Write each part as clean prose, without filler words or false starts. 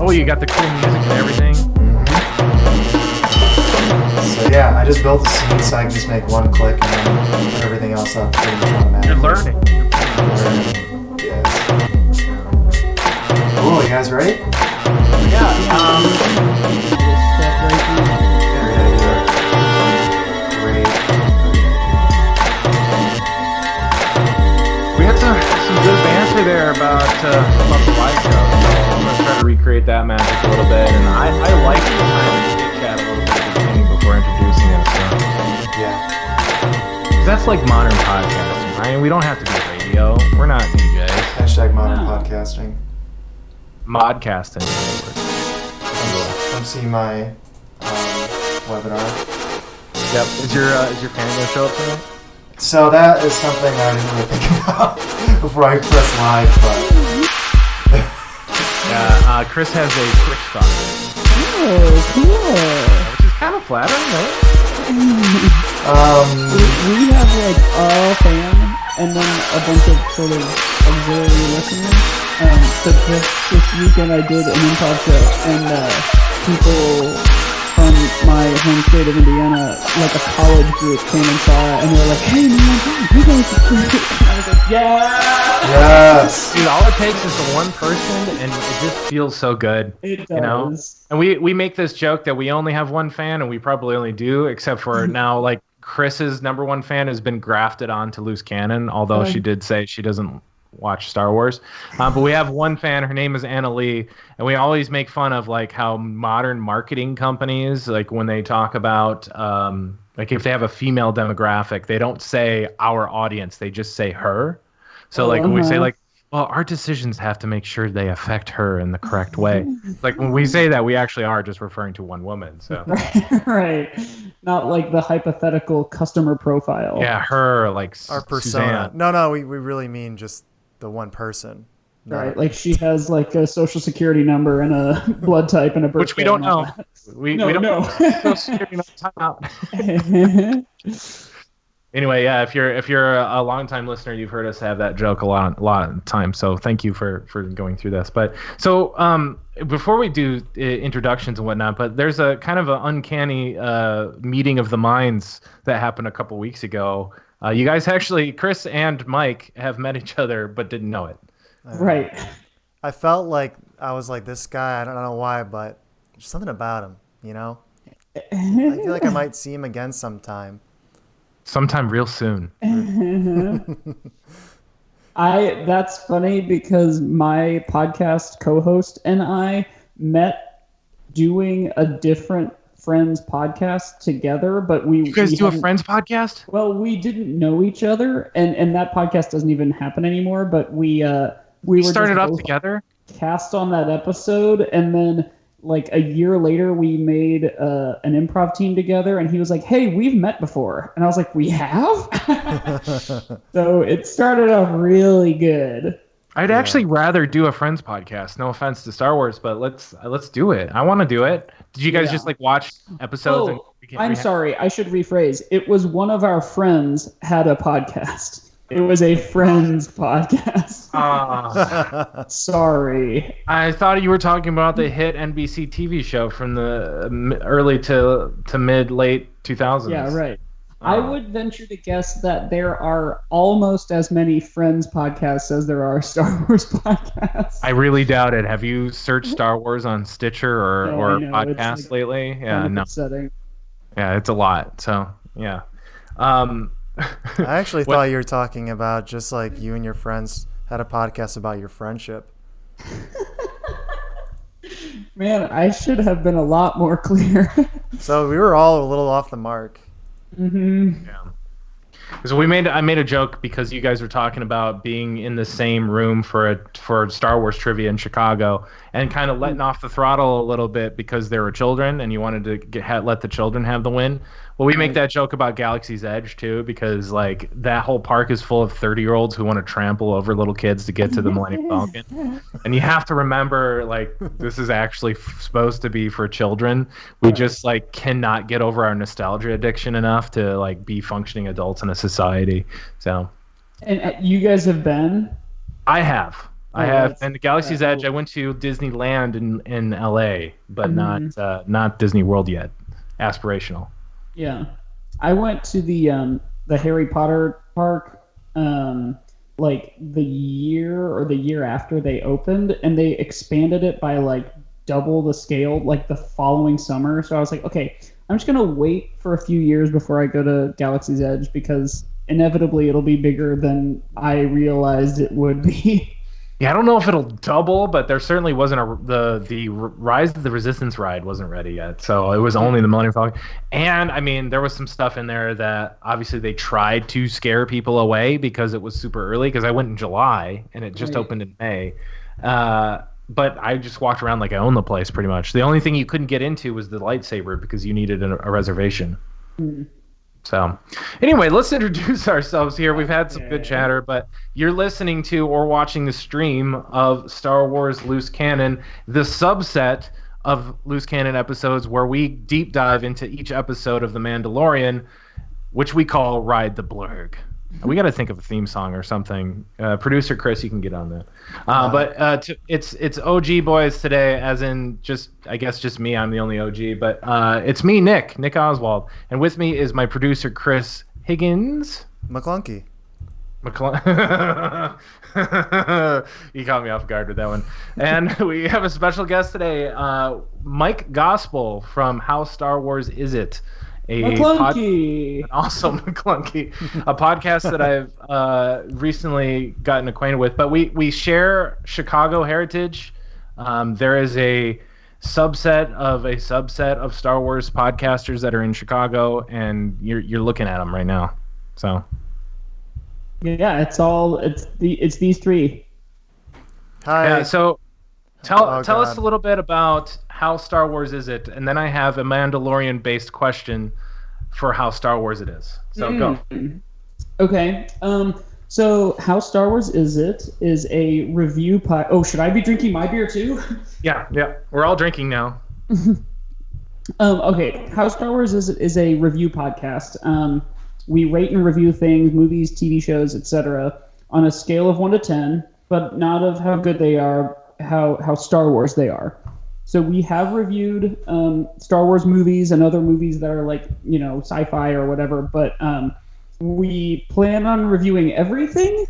Oh, you got the cool music and everything? So yeah, I just built a scene so I can just make one click and then put everything else up pretty much automatically. You're learning. Yes. Cool, you guys ready? Yeah. Great. We had some good banter there about the live show, so I'm going to try to recreate that magic a little bit, and I like the time to chit-chat a little bit at the beginning before introducing it, so. Yeah. 'Cause that's like modern podcasting, right? We don't have to be radio. We're not DJs. Hashtag modern podcasting. Modcasting. Come see my webinar. Yep. Is your fan gonna show up tonight? So that is something I didn't really think about before I press live, but Yeah. Chris has a Twitch stalker. Oh, cool. Which is kind of flattering, right? We have like a fan and then a bunch of sort of auxiliary listeners. So this weekend I did an improv show and people from my home state of Indiana, like a college group, came and saw it and they were like, "Hey man, you guys are great." And I was like, "Yeah!" yes. Dude, all it takes is the one person, and it just feels so good. It does. You know? And we make this joke that we only have one fan, and we probably only do, except for now, like, Chris's number one fan has been grafted onto Loose Cannon, although she did say she doesn't watch Star Wars. But we have one fan, her name is Anna Lee, and we always make fun of, like, how modern marketing companies, like, when they talk about, like, if they have a female demographic, they don't say our audience, they just say her. So, like, when we say, like, well, our decisions have to make sure they affect her in the correct way. Like, when we say that, we actually are just referring to one woman. So Right. Not like the hypothetical customer profile. yeah, her, like, Our persona. Suzanne. No, we really mean just the one person. No. Right. Like she has like a social security number and a blood type and a birthday. Which we don't and all know. that. We No, don't no. Social Security, no, time out. Anyway, yeah, if you're a longtime listener, you've heard us have that joke a lot of times. So thank you for going through this. But so before we do introductions and whatnot, but there's a kind of an uncanny meeting of the minds that happened a couple weeks ago. You guys actually, Chris and Mike, have met each other but didn't know it. Right. I felt like I was like this guy. I don't know why, but there's something about him, you know? I feel like I might see him again sometime. Sometime real soon. That's funny because my podcast co-host and I met doing a different Friends podcast together, but You guys do a Friends podcast? Well, we didn't know each other, and that podcast doesn't even happen anymore. But we were started just off both together? cast on that episode, and then like a year later, we made an improv team together, and he was like, "Hey, we've met before," and I was like, "We have?" So it started off really good. I'd actually rather do a Friends podcast. No offense to Star Wars, but let's do it. I want to do it. Did you guys just like watch episodes? I'm sorry. I should rephrase. It was one of our friends had a podcast. It was a Friends podcast. Sorry. I thought you were talking about the hit NBC TV show from the early to late 2000s. Yeah, right. I would venture to guess that there are almost as many Friends podcasts as there are Star Wars podcasts. I really doubt it. Have you searched Star Wars on Stitcher or podcasts lately? Yeah, no. Upsetting. Yeah, it's a lot. So, yeah. I actually thought you were talking about just like you and your friends had a podcast about your friendship. Man, I should have been a lot more clear. So we were all a little off the mark. Mm-hmm. Yeah. So I made a joke because you guys were talking about being in the same room for Star Wars trivia in Chicago and kind of letting off the throttle a little bit because there were children and you wanted to let the children have the win. Well, we make that joke about Galaxy's Edge too because like that whole park is full of 30-year-olds who want to trample over little kids to get to the Millennium Falcon. And you have to remember like this is actually supposed to be for children. We just like cannot get over our nostalgia addiction enough to like be functioning adults in a society. So And you guys have been? I have. I have been to Galaxy's Edge. I went to Disneyland in LA, but not Disney World yet. Aspirational. Yeah, I went to the Harry Potter park like the year after they opened, and they expanded it by like double the scale like the following summer. So I was like, okay, I'm just gonna wait for a few years before I go to Galaxy's Edge because inevitably it'll be bigger than I realized it would be. Yeah, I don't know if it'll double, but there certainly wasn't the Rise of the Resistance ride wasn't ready yet, so it was only the Millennium Falcon. And I mean, there was some stuff in there that obviously they tried to scare people away because it was super early. Because I went in July and it just opened in May, but I just walked around like I owned the place pretty much. The only thing you couldn't get into was the lightsaber because you needed a reservation. Mm. So, anyway, let's introduce ourselves here. We've had some good chatter, but you're listening to or watching the stream of Star Wars Loose Cannon, the subset of Loose Cannon episodes where we deep dive into each episode of The Mandalorian, which we call Ride the Blurrg. We got to think of a theme song or something. Producer Chris, you can get on that. But it's OG boys today, as in I guess just me. I'm the only OG. But it's me, Nick Oswald. And with me is my producer, Chris Higgins. McClunky. You caught me off guard with that one. And we have a special guest today, Mike Gospel from How Star Wars Is It? McClunky. Also McClunky, a podcast that I've recently gotten acquainted with. But we share Chicago heritage. There is a subset of Star Wars podcasters that are in Chicago, and you're looking at them right now. So yeah, it's these three. Hi. Yeah, so tell us a little bit about How Star Wars Is It, and then I have a Mandalorian-based question for How Star Wars It Is. So go. Okay. So How Star Wars Is It is a review Oh, should I be drinking my beer too? Yeah. We're all drinking now. Okay. How Star Wars Is It is a review podcast. We rate and review things, movies, TV shows, etc., on a scale of 1 to 10, but not of how good they are, how Star Wars they are. So we have reviewed Star Wars movies and other movies that are like, sci-fi or whatever, but we plan on reviewing everything.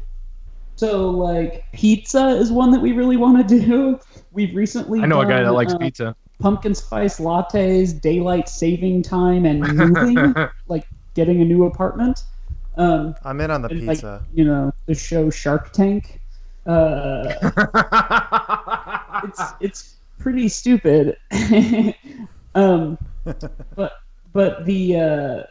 So like pizza is one that we really want to do. We've recently I know a guy that likes pizza. Pumpkin spice lattes, daylight saving time, and moving, like getting a new apartment. I'm in on the pizza. Like, the show Shark Tank. It's pretty stupid. But the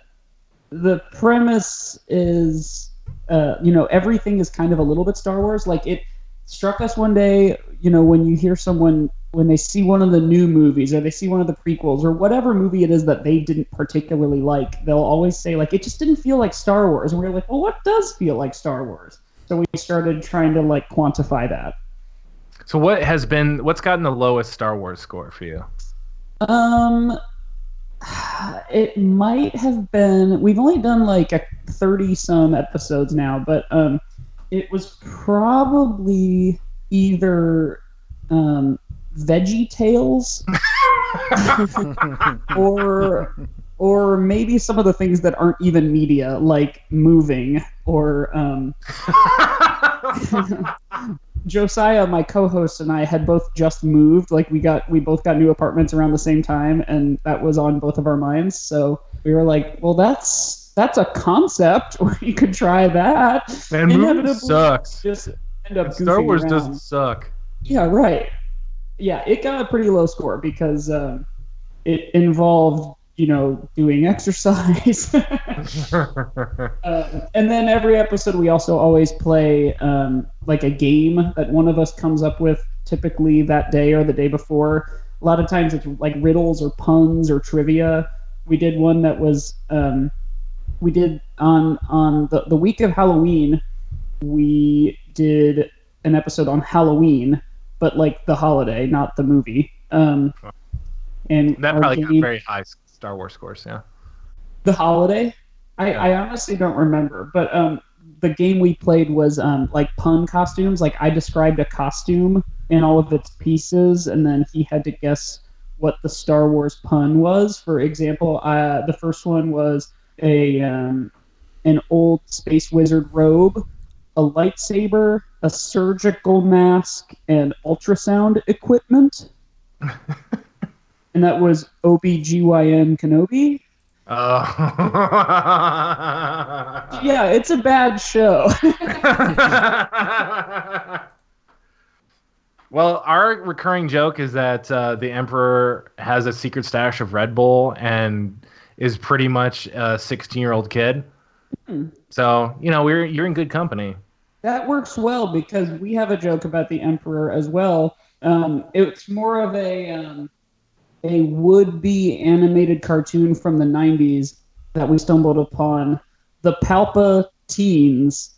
premise is everything is kind of a little bit Star Wars. Like it struck us one day, when you hear someone when they see one of the new movies or they see one of the prequels or whatever movie it is that they didn't particularly like, they'll always say like it just didn't feel like Star Wars. And we're like, well, what does feel like Star Wars? So we started trying to like quantify that. So what's gotten the lowest Star Wars score for you? It might have been, we've only done like 30 some episodes now, but it was probably either Veggie Tales or maybe some of the things that aren't even media, like moving or Josiah, my co-host, and I had both just moved. Like we both got new apartments around the same time, and that was on both of our minds. So we were like, well, that's a concept, or you could try that. Man, moving sucks. Just end up Star Wars around. Doesn't suck. Yeah, right. Yeah, it got a pretty low score because it involved, doing exercise. And then every episode we also always play like a game that one of us comes up with, typically that day or the day before. A lot of times it's like riddles or puns or trivia. We did one that was we did on the week of Halloween. We did an episode on Halloween, but like the holiday, not the movie. And that probably got very high Star Wars scores, yeah. The holiday? I honestly don't remember, but the game we played was like pun costumes. Like I described a costume in all of its pieces, and then he had to guess what the Star Wars pun was. For example, the first one was an old space wizard robe, a lightsaber, a surgical mask, and ultrasound equipment. And that was OBGYN Kenobi. Oh. Yeah, it's a bad show. Well, our recurring joke is that the Emperor has a secret stash of Red Bull and is pretty much a 16-year-old kid. So, you're in good company. That works well because we have a joke about the Emperor as well. It's more of a would-be animated cartoon from the 90s that we stumbled upon, the Palpatines.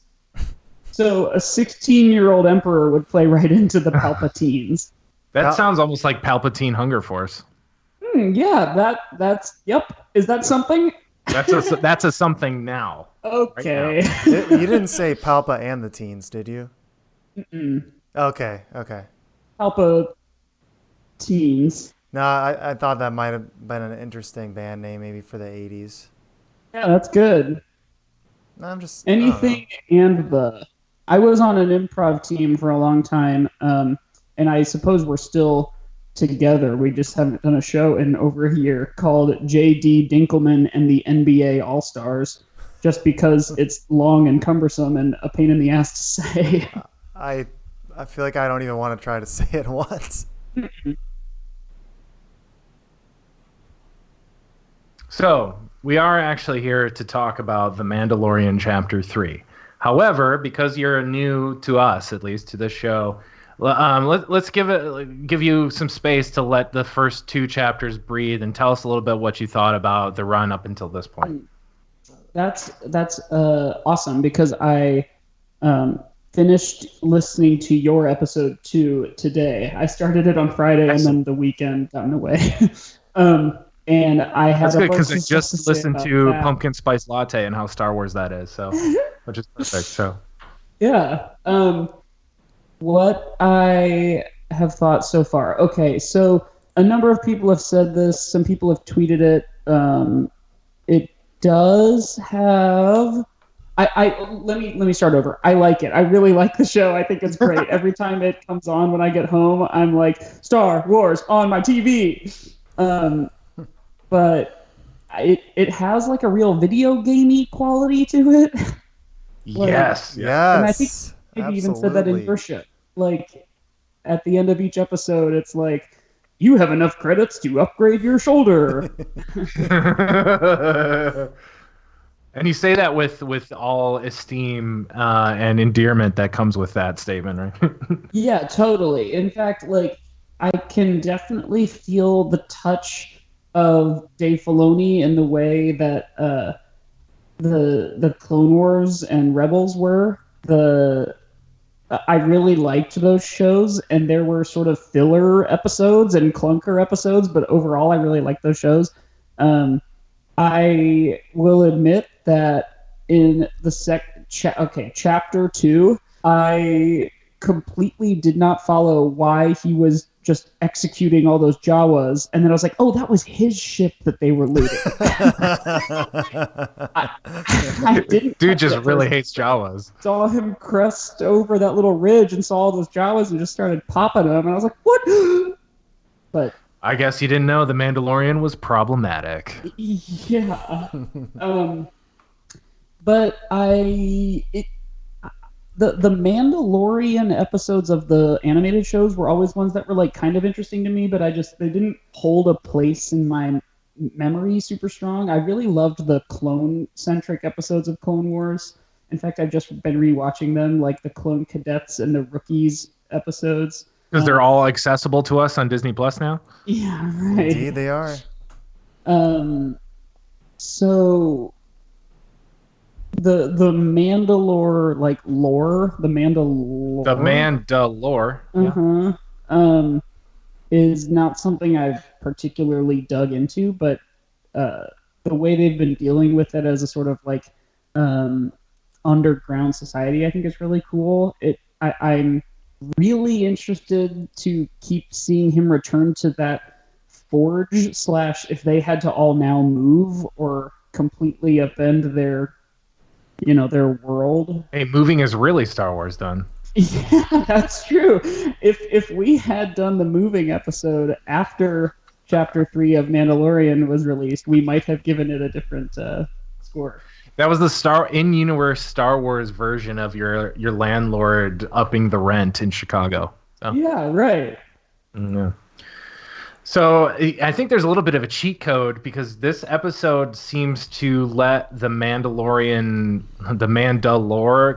So a 16-year-old Emperor would play right into the Palpatines. That sounds almost like Palpatine Hunger Force. Yeah, that's yep. Is that something? That's a something now. Okay. Right now. You didn't say Palpa and the Teens, did you? Mm-mm. Okay. Palpatines. No, I thought that might have been an interesting band name, maybe for the 80s. Yeah, that's good. No, I'm just anything and the. I was on an improv team for a long time, and I suppose we're still together. We just haven't done a show in over a year called J.D. Dinkelman and the NBA All-Stars, just because it's long and cumbersome and a pain in the ass to say. I feel like I don't even want to try to say it once. So, we are actually here to talk about The Mandalorian Chapter 3. However, because you're new to us, at least to this show, let's give you some space to let the first 2 chapters breathe and tell us a little bit what you thought about the run up until this point. That's awesome because I finished listening to your episode 2 today. I started it on Friday and then the weekend got in the way. And I had That's good because I just listened to Pumpkin Spice Latte and how Star Wars that is, so which is perfect. So yeah, what I have thought so far. Okay, so a number of people have said this. Some people have tweeted it. It does have. Let me start over. I like it. I really like the show. I think it's great. Every time it comes on when I get home, I'm like, Star Wars on my TV. But it has like a real video gamey quality to it. Yes. And I think you even said that in your show. Like at the end of each episode, it's like, you have enough credits to upgrade your shoulder. And you say that with all esteem and endearment that comes with that statement, right? Yeah, totally. In fact, like I can definitely feel the touch of Dave Filoni in the way that the Clone Wars and Rebels were. I really liked those shows, and there were sort of filler episodes and clunker episodes, but overall I really liked those shows. I will admit that in the chapter 2, I completely did not follow why he was just executing all those Jawas, and then I was like, oh, that was his ship that they were looting. I didn't. Dude just really hates Jawas. Saw him crest over that little ridge and saw all those Jawas and just started popping them, and I was like, what? But I guess you didn't know the Mandalorian was problematic. Yeah. But the Mandalorian episodes of the animated shows were always ones that were like kind of interesting to me, but they didn't hold a place in my memory super strong. I really loved the clone-centric episodes of Clone Wars. In fact, I've just been rewatching them, like the Clone Cadets and the Rookies episodes. Because they're all accessible to us on Disney Plus now? Yeah, right. Indeed they are. So the Mandalore lore, the Mandalore. The Mandalore. Is not something I've particularly dug into, but the way they've been dealing with it as a sort of underground society, I think is really cool. I'm really interested to keep seeing him return to that forge / if they had to all now move or completely upend their world. Hey, moving is really Star Wars done. Yeah, that's true. If we had done the moving episode after Chapter 3 of Mandalorian was released, we might have given it a different score. That was the in-universe Star Wars version of your landlord upping the rent in Chicago. So. Yeah, right. Yeah. So I think there's a little bit of a cheat code because this episode seems to let the Mandalore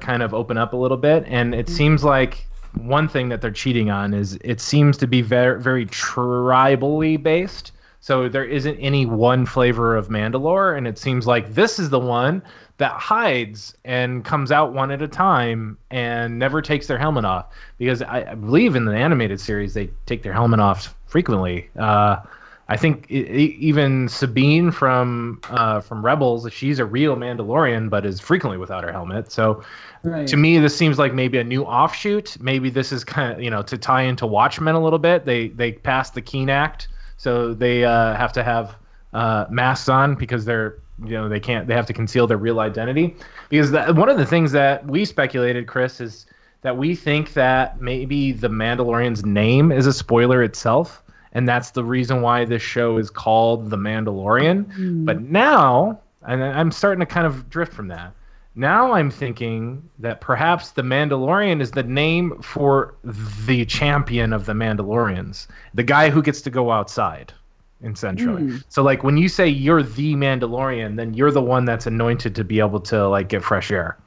kind of open up a little bit, and it seems like one thing that they're cheating on is it seems to be very, very tribally based. So there isn't any one flavor of Mandalore, and it seems like this is the one that hides and comes out one at a time and never takes their helmet off. Because I believe in the animated series they take their helmet off frequently. I think even Sabine from Rebels, she's a real Mandalorian, but is frequently without her helmet. So right. To me, this seems like maybe a new offshoot. Maybe this is kind of to tie into Watchmen a little bit. They passed the Keene Act. So they have to have masks on because they have to conceal their real identity. Because one of the things that we speculated, Chris, is that we think that maybe the Mandalorian's name is a spoiler itself, and that's the reason why this show is called The Mandalorian. But now, and I'm starting to kind of drift from that. Now I'm thinking that perhaps the Mandalorian is the name for the champion of the Mandalorians, the guy who gets to go outside, essentially. So, like, when you say you're the Mandalorian, then you're the one that's anointed to be able to, like, get fresh air.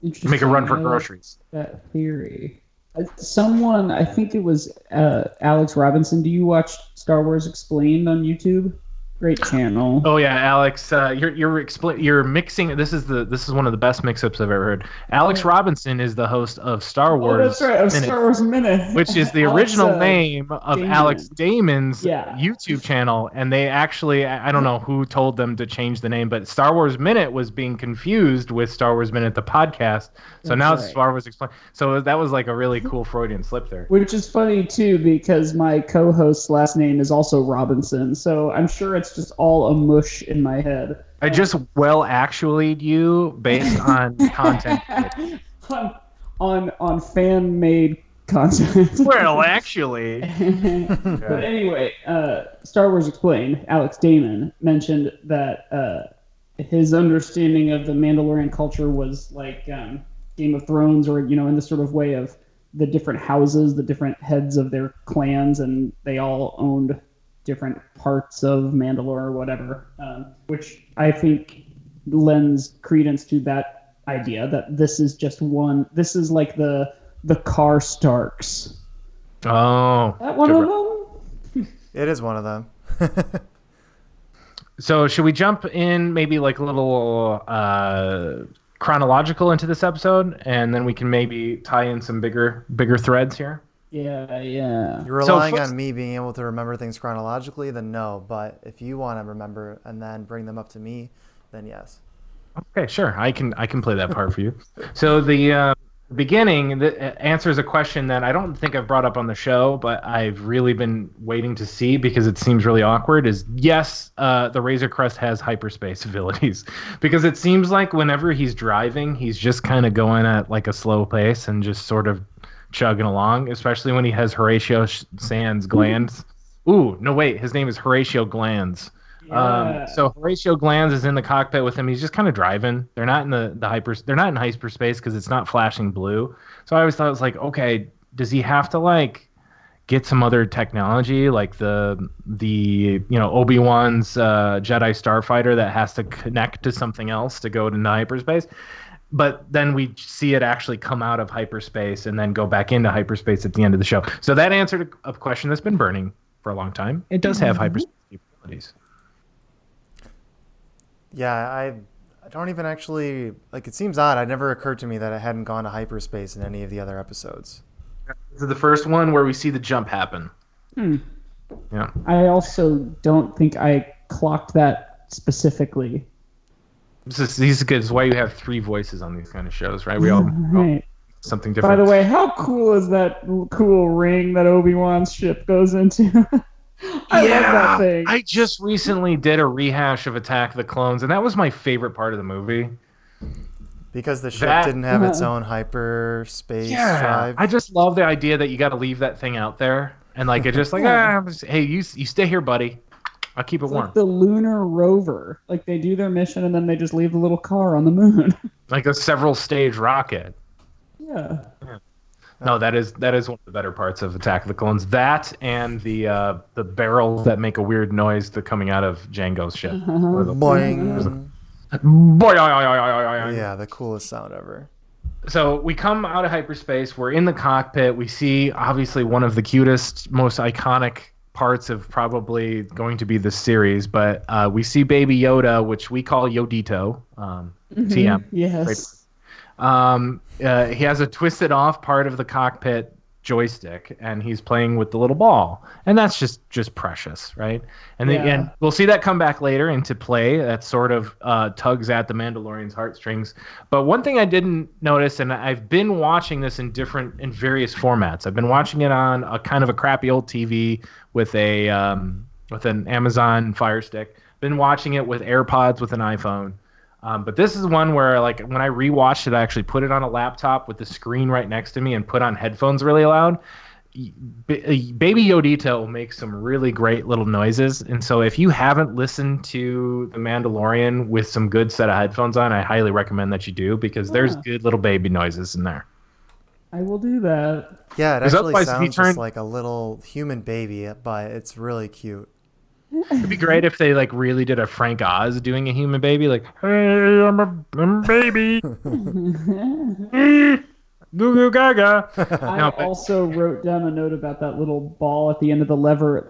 Make a run for groceries. That theory. Someone, I think it was Alex Robinson. Do you watch Star Wars Explained on YouTube? Great channel. Oh yeah, Alex, you're mixing. This is one of the best mix-ups I've ever heard. Alex Robinson is the host of Star Wars. That's right, of Star Wars Minute, which is the original name of Alex Damon's YouTube channel. And they actually, I don't know who told them to change the name, but Star Wars Minute was being confused with Star Wars Minute, the podcast. So now it's Star Wars Explained. So that was like a really cool Freudian slip there. Which is funny too, because my co-host's last name is also Robinson. So I'm sure it's just all a mush in my head. I just actually'd you based on content. on fan-made content. Well, actually. But anyway, Star Wars Explained, Alex Damon mentioned that his understanding of the Mandalorian culture was like Game of Thrones, or in the sort of way of the different houses, the different heads of their clans, and they all owned different parts of Mandalore or whatever, which I think lends credence to that idea that this is just one. This is like the Car Starks. Oh, that one of them. It is one of them. So should we jump in maybe like a little chronological into this episode, and then we can maybe tie in some bigger threads here? Yeah. You're relying on me being able to remember things chronologically, then no. But if you want to remember and then bring them up to me, then yes. Okay, sure. I can play that part for you. So the beginning answers a question that I don't think I've brought up on the show, but I've really been waiting to see because it seems really awkward. Is yes, the Razor Crest has hyperspace abilities, because it seems like whenever he's driving, he's just kind of going at like a slow pace and just sort of chugging along, especially when he has Horatio Sands glands. Ooh, no, wait, his name is Horatio Glands. Yeah. So Horatio Glands is in the cockpit with him. He's just kind of driving. They're not in they're not in hyperspace because it's not flashing blue. So I always thought it was like, okay, does he have to like get some other technology like the Obi-Wan's Jedi Starfighter that has to connect to something else to go into hyperspace? But then we see it actually come out of hyperspace and then go back into hyperspace at the end of the show. So that answered a question that's been burning for a long time. It does have hyperspace capabilities. Yeah, I don't even actually... Like, it seems odd. It never occurred to me that it hadn't gone to hyperspace in any of the other episodes. This is the first one where we see the jump happen. Yeah. I also don't think I clocked that specifically. These are good. It's why you have 3 voices on these kind of shows, right? We all Right. something different. By the way, how cool is that cool ring that Obi-Wan's ship goes into? I love that thing. I just recently did a rehash of Attack of the Clones, and that was my favorite part of the movie. Because the ship didn't have its own hyperspace drive. I just love the idea that you got to leave that thing out there, and like it's just like, hey, you stay here, buddy. I'll keep it warm. Like the lunar rover, like they do their mission and then they just leave the little car on the moon. Like a several stage rocket. Yeah. No, that is one of the better parts of Attack of the Clones. That and the barrels that make a weird noise coming out of Jango's ship. Boing. Boing. Yeah, the coolest sound ever. So we come out of hyperspace. We're in the cockpit. We see obviously one of the cutest, most iconic parts of probably going to be this series. But we see Baby Yoda, which we call Yodito. TM. Yes. He has a twisted off part of the cockpit joystick, and he's playing with the little ball, and that's just precious, right? And we'll see that come back later into play. That sort of tugs at the Mandalorian's heartstrings. But one thing I didn't notice, and I've been watching this in various formats. I've been watching it on a kind of a crappy old TV with an Amazon Fire Stick. Been watching it with AirPods with an iPhone. But this is one where, like, when I rewatched it, I actually put it on a laptop with the screen right next to me and put on headphones really loud. Baby Yodito will make some really great little noises. And so if you haven't listened to The Mandalorian with some good set of headphones on, I highly recommend that you do, because there's good little baby noises in there. I will do that. Yeah, it actually sounds just like a little human baby, but it's really cute. It'd be great if they like really did a Frank Oz doing a human baby, like, "Hey, I'm a baby." Goo goo gaga. I also wrote down a note about that little ball at the end of the lever.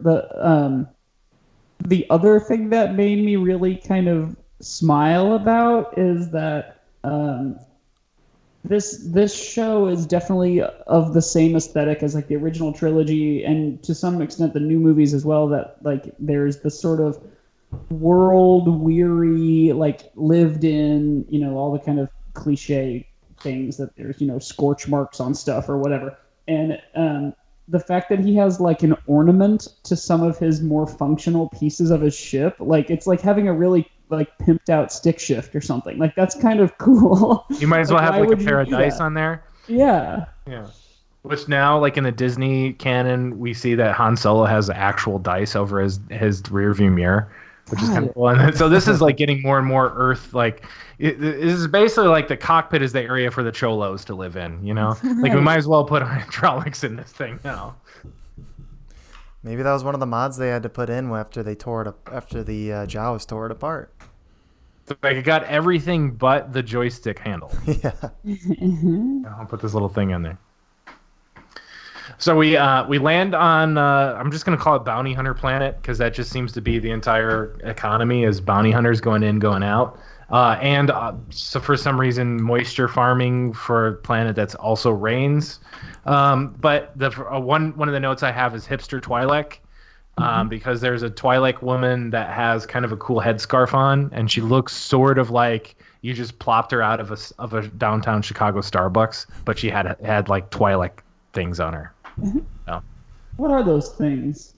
The other thing that made me really kind of smile about is that this show is definitely of the same aesthetic as like the original trilogy, and to some extent the new movies as well. That like there's this sort of world weary, like lived in, all the kind of cliche things that there's scorch marks on stuff or whatever, and the fact that he has like an ornament to some of his more functional pieces of his ship, like it's like having a really like pimped out stick shift or something. Like that's kind of cool. You might as well have like a pair of dice on there. Yeah. Which now, like in the Disney canon, we see that Han Solo has actual dice over his rear view mirror, which is kind of cool. And so this is like getting more and more Earth. Like this is basically like the cockpit is the area for the cholos to live in. Like we might as well put hydraulics in this thing now. Maybe that was one of the mods they had to put in after they tore it up, after the Jawas tore it apart. Like it got everything but the joystick handle. Yeah. I'll put this little thing in there. So we land on I'm just gonna call it Bounty Hunter Planet, because that just seems to be the entire economy is bounty hunters going in, going out, and so for some reason moisture farming for a planet that's also rains. But the one of the notes I have is hipster Twi'lek, because there's a Twi'lek woman that has kind of a cool headscarf on, and she looks sort of like you just plopped her out of a downtown Chicago Starbucks, but she had like Twi'lek things on her. So. What are those things?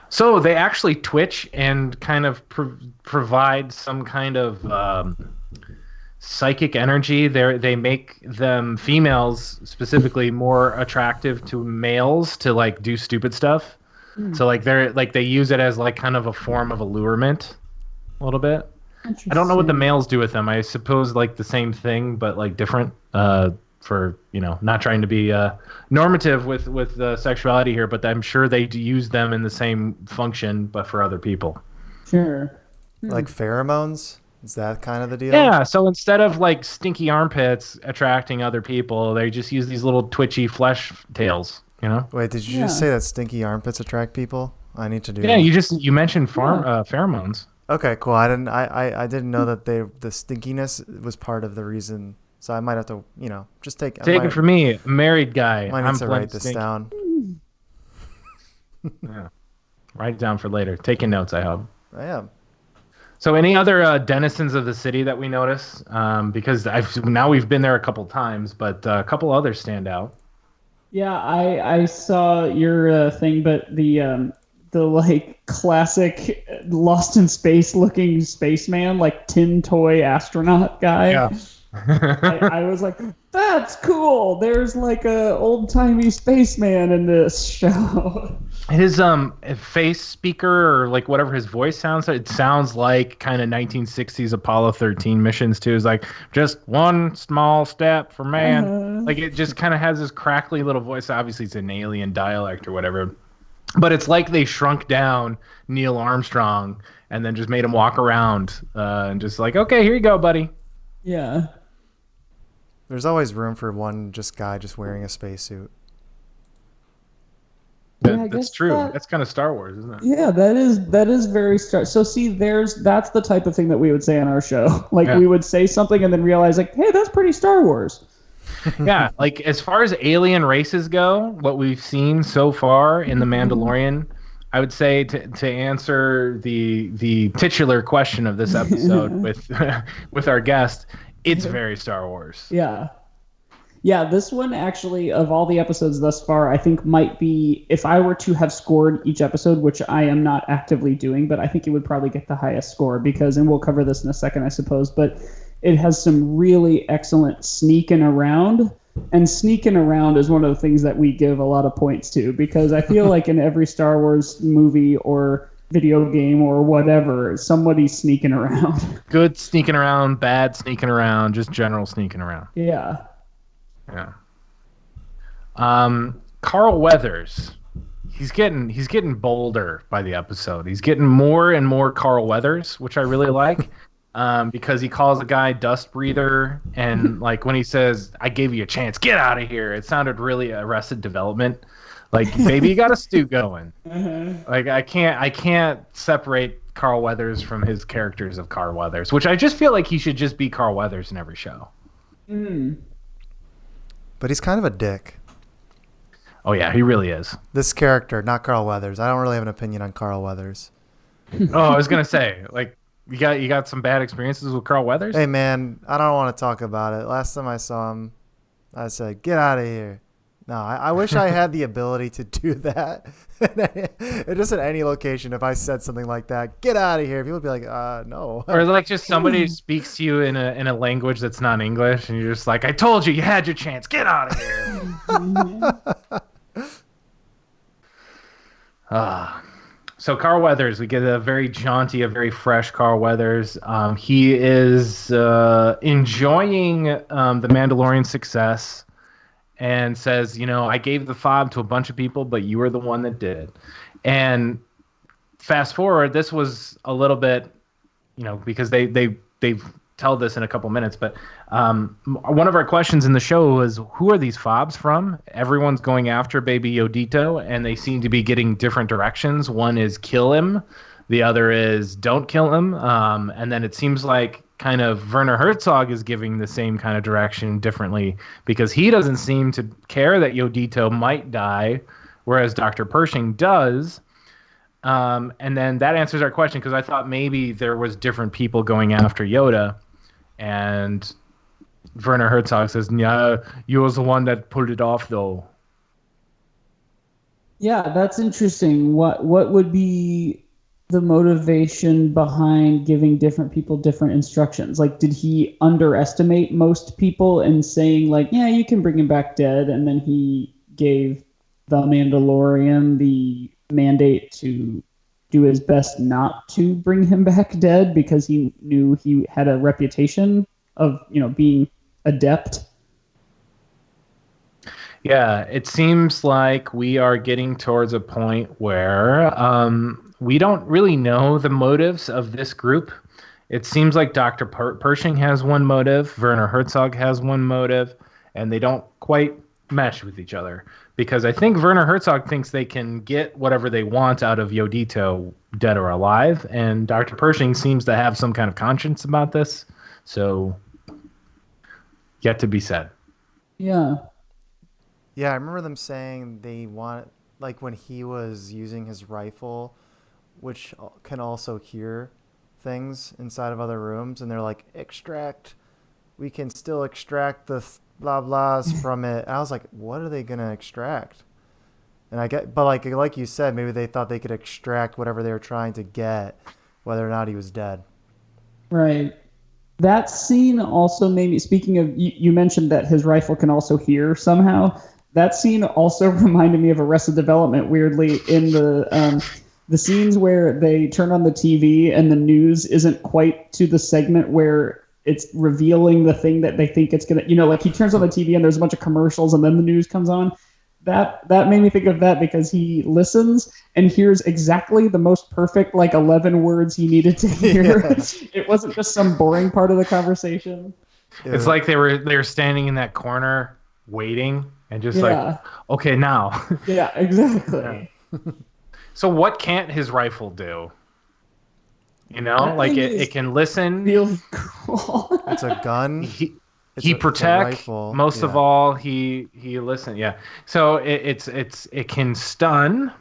So they actually twitch and kind of provide some kind of psychic energy. They make them, females specifically, more attractive to males to like do stupid stuff. So like they use it as like kind of a form of allurement, a little bit. I don't know what the males do with them. I suppose like the same thing, but like different. For not trying to be normative with sexuality here, but I'm sure they use them in the same function, but for other people. Sure. Like pheromones? Is that kind of the deal? Yeah. So instead of like stinky armpits attracting other people, they just use these little twitchy flesh tails. Wait, did you just say that stinky armpits attract people? I need to do. Yeah, you mentioned pheromones. Okay, cool. I didn't know that the stinkiness was part of the reason. So I might have to, just take it from me, a married guy. I need to write this down. Yeah, write it down for later. Taking notes, I hope. I am. So, any other denizens of the city that we notice? Because now we've been there a couple times, but a couple others stand out. Yeah, I saw your thing, but the like classic Lost in Space looking spaceman, like tin toy astronaut guy. Yeah. I was like, that's cool. There's like a old timey spaceman in this show. His face speaker or like whatever his voice sounds like, it sounds like kind of 1960s Apollo 13 missions too. It's like just one small step for man. Like it just kind of has this crackly little voice. Obviously it's an alien dialect or whatever. But it's like they shrunk down Neil Armstrong and then just made him walk around and just like, okay, here you go, buddy. Yeah. There's always room for one guy just wearing a spacesuit. That's true. That's kind of Star Wars, isn't it? Yeah, that is very Star. So see, that's the type of thing that we would say on our show. Like we would say something and then realize, like, hey, that's pretty Star Wars. Yeah, like as far as alien races go, what we've seen so far in The Mandalorian, I would say to answer the titular question of this episode with our guest, it's very Star Wars. Yeah. Yeah, this one actually, of all the episodes thus far, I think might be, if I were to have scored each episode, which I am not actively doing, but I think it would probably get the highest score because, and we'll cover this in a second, I suppose, but it has some really excellent sneaking around. And sneaking around is one of the things that we give a lot of points to because I feel like in every Star Wars movie or video game or whatever, somebody's sneaking around. Good sneaking around, bad sneaking around, just general sneaking around. Yeah. Yeah. Carl Weathers. He's getting bolder by the episode. He's getting more and more Carl Weathers, which I really like. Because he calls a guy dust breather, and like when he says, "I gave you a chance, get out of here," it sounded really Arrested Development. Like, baby, you got a stew going. Like I can't separate Carl Weathers from his characters of Carl Weathers, which I just feel like he should just be Carl Weathers in every show. But he's kind of a dick. Oh yeah, he really is. This character, not Carl Weathers. I don't really have an opinion on Carl Weathers. Oh, I was gonna say, like, you got some bad experiences with Carl Weathers? Hey man, I don't want to talk about it. Last time I saw him, I said, "Get out of here." No, I wish I had the ability to do that. Just at any location, if I said something like that, "Get out of here," people would be like, no. Or like just somebody speaks to you in a language that's not English, and you're just like, "I told you, you had your chance. Get out of here." So Carl Weathers, we get a very jaunty, a very fresh Carl Weathers. He is enjoying the Mandalorian success. And says, I gave the fob to a bunch of people, but you were the one that did it. And fast forward, this was a little bit, because they tell this in a couple minutes. But one of our questions in the show was, who are these fobs from? Everyone's going after Baby Yodito, and they seem to be getting different directions. One is kill him. The other is don't kill him. And then it seems like kind of Werner Herzog is giving the same kind of direction differently because he doesn't seem to care that Yodito might die, whereas Dr. Pershing does. And then that answers our question because I thought maybe there was different people going after Yoda, and Werner Herzog says, "Yeah, you was the one that pulled it off, though." Yeah, that's interesting. What would be the motivation behind giving different people different instructions? Like, did he underestimate most people and saying like, yeah, you can bring him back dead, and then he gave the Mandalorian the mandate to do his best not to bring him back dead because he knew he had a reputation of being adept? Yeah, it seems like we are getting towards a point where we don't really know the motives of this group. It seems like Dr. Pershing has one motive, Werner Herzog has one motive, and they don't quite mesh with each other. Because I think Werner Herzog thinks they can get whatever they want out of Yodito, dead or alive, and Dr. Pershing seems to have some kind of conscience about this. So, yet to be said. Yeah. Yeah, I remember them saying they want, like when he was using his rifle, which can also hear things inside of other rooms, and they're like, extract. We can still extract the blah blahs from it. And I was like, what are they gonna extract? And but like you said, maybe they thought they could extract whatever they were trying to get, whether or not he was dead. Right. That scene also made me, speaking of, you mentioned that his rifle can also hear somehow. That scene also reminded me of Arrested Development, weirdly, in the scenes where they turn on the TV and the news isn't quite to the segment where it's revealing the thing that they think it's going to, like he turns on the TV and there's a bunch of commercials and then the news comes on. That made me think of that because he listens and hears exactly the most perfect 11 words he needed to hear. Yeah. It wasn't just some boring part of the conversation. It's like they were standing in that corner waiting and just okay, now. Yeah, exactly. Yeah. So what can't his rifle do? It can listen. Really cool. It's a gun. He protect. Most of all, he listen. Yeah. So it can stun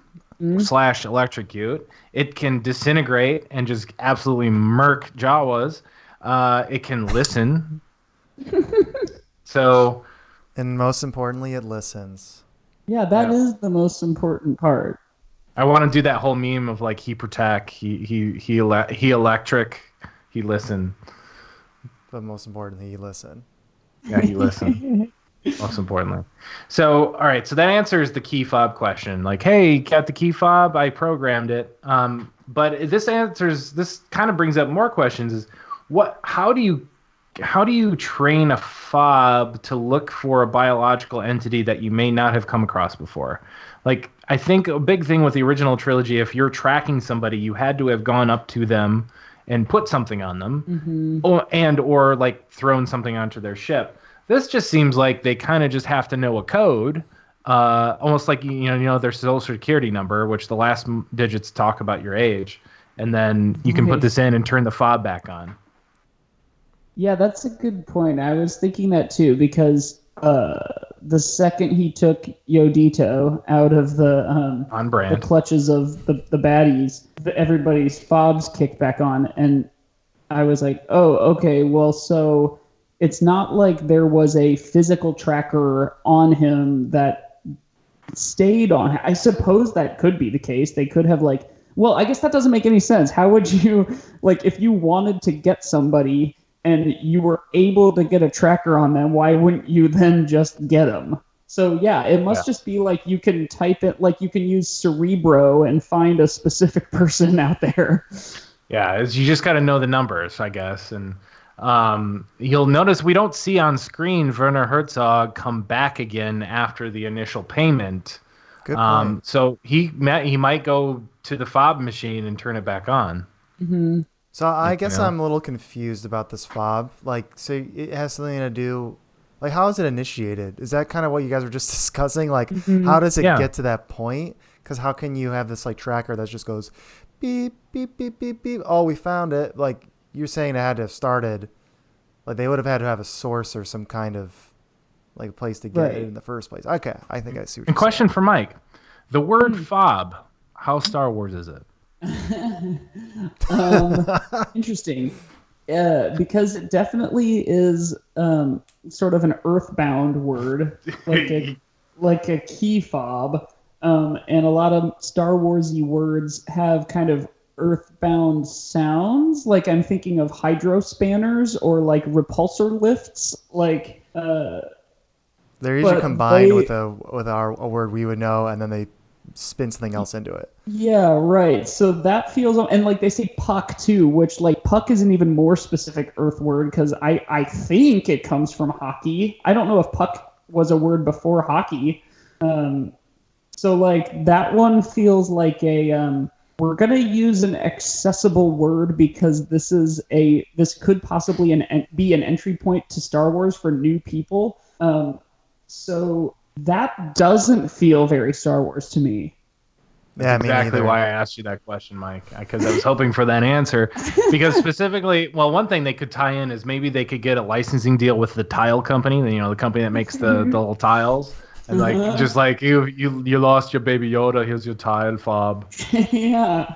/ electrocute. It can disintegrate and just absolutely murk Jawas. It can listen. So. And most importantly, it listens. Yeah, that is the most important part. I want to do that whole meme of he protect, he electric, he listen. But most importantly, he listen. Yeah, he listen. Most importantly. So, all right. So that answers the key fob question. Hey, got the key fob? I programmed it. But this kind of brings up more questions. Is how do you train a fob to look for a biological entity that you may not have come across before? I think a big thing with the original trilogy, if you're tracking somebody, you had to have gone up to them and put something on them, or thrown something onto their ship. This just seems like they kind of just have to know a code, almost like their social security number, which the last digits talk about your age, and then you can put this in and turn the fob back on. Yeah, that's a good point. I was thinking that too, because the second he took Yodito out of the clutches of the baddies, everybody's fobs kicked back on, and I was like, oh, okay, well, so it's not like there was a physical tracker on him that stayed on. I suppose that could be the case. They could have well, I guess that doesn't make any sense. How would you, if you wanted to get somebody and you were able to get a tracker on them, why wouldn't you then just get them? So yeah, it must just be you can type it, you can use Cerebro and find a specific person out there. Yeah, you just got to know the numbers, I guess. And you'll notice we don't see on screen Werner Herzog come back again after the initial payment. Good point. So he might go to the fob machine and turn it back on. Mm-hmm. So I guess I'm a little confused about this fob. So it has something to do, how is it initiated? Is that kind of what you guys were just discussing? How does it get to that point? Because how can you have this tracker that just goes beep, beep, beep, beep, beep. Oh, we found it. You're saying it had to have started. They would have had to have a source or some kind of place to get it in the first place. Okay, I think I see what you're saying. Question for Mike. The word fob, how Star Wars is it? Interesting. Because it definitely is sort of an earthbound word, like a key fob. And a lot of Star Warsy words have kind of earthbound sounds. I'm thinking of hydrospanners or repulsor lifts. They're usually combined with a word we would know, and then they spin something else into it. Yeah, right. So that feels, and they say puck too, which puck is an even more specific earth word because I think it comes from hockey. I don't know if puck was a word before hockey. So that one feels like we're gonna use an accessible word because this could possibly be an entry point to Star Wars for new people. So that doesn't feel very Star Wars to me. That's exactly why I asked you that question, Mike, because I was hoping for that answer. Because specifically, one thing they could tie in is maybe they could get a licensing deal with the tile company, the company that makes the little tiles. And just you lost your baby Yoda, here's your tile fob. Yeah.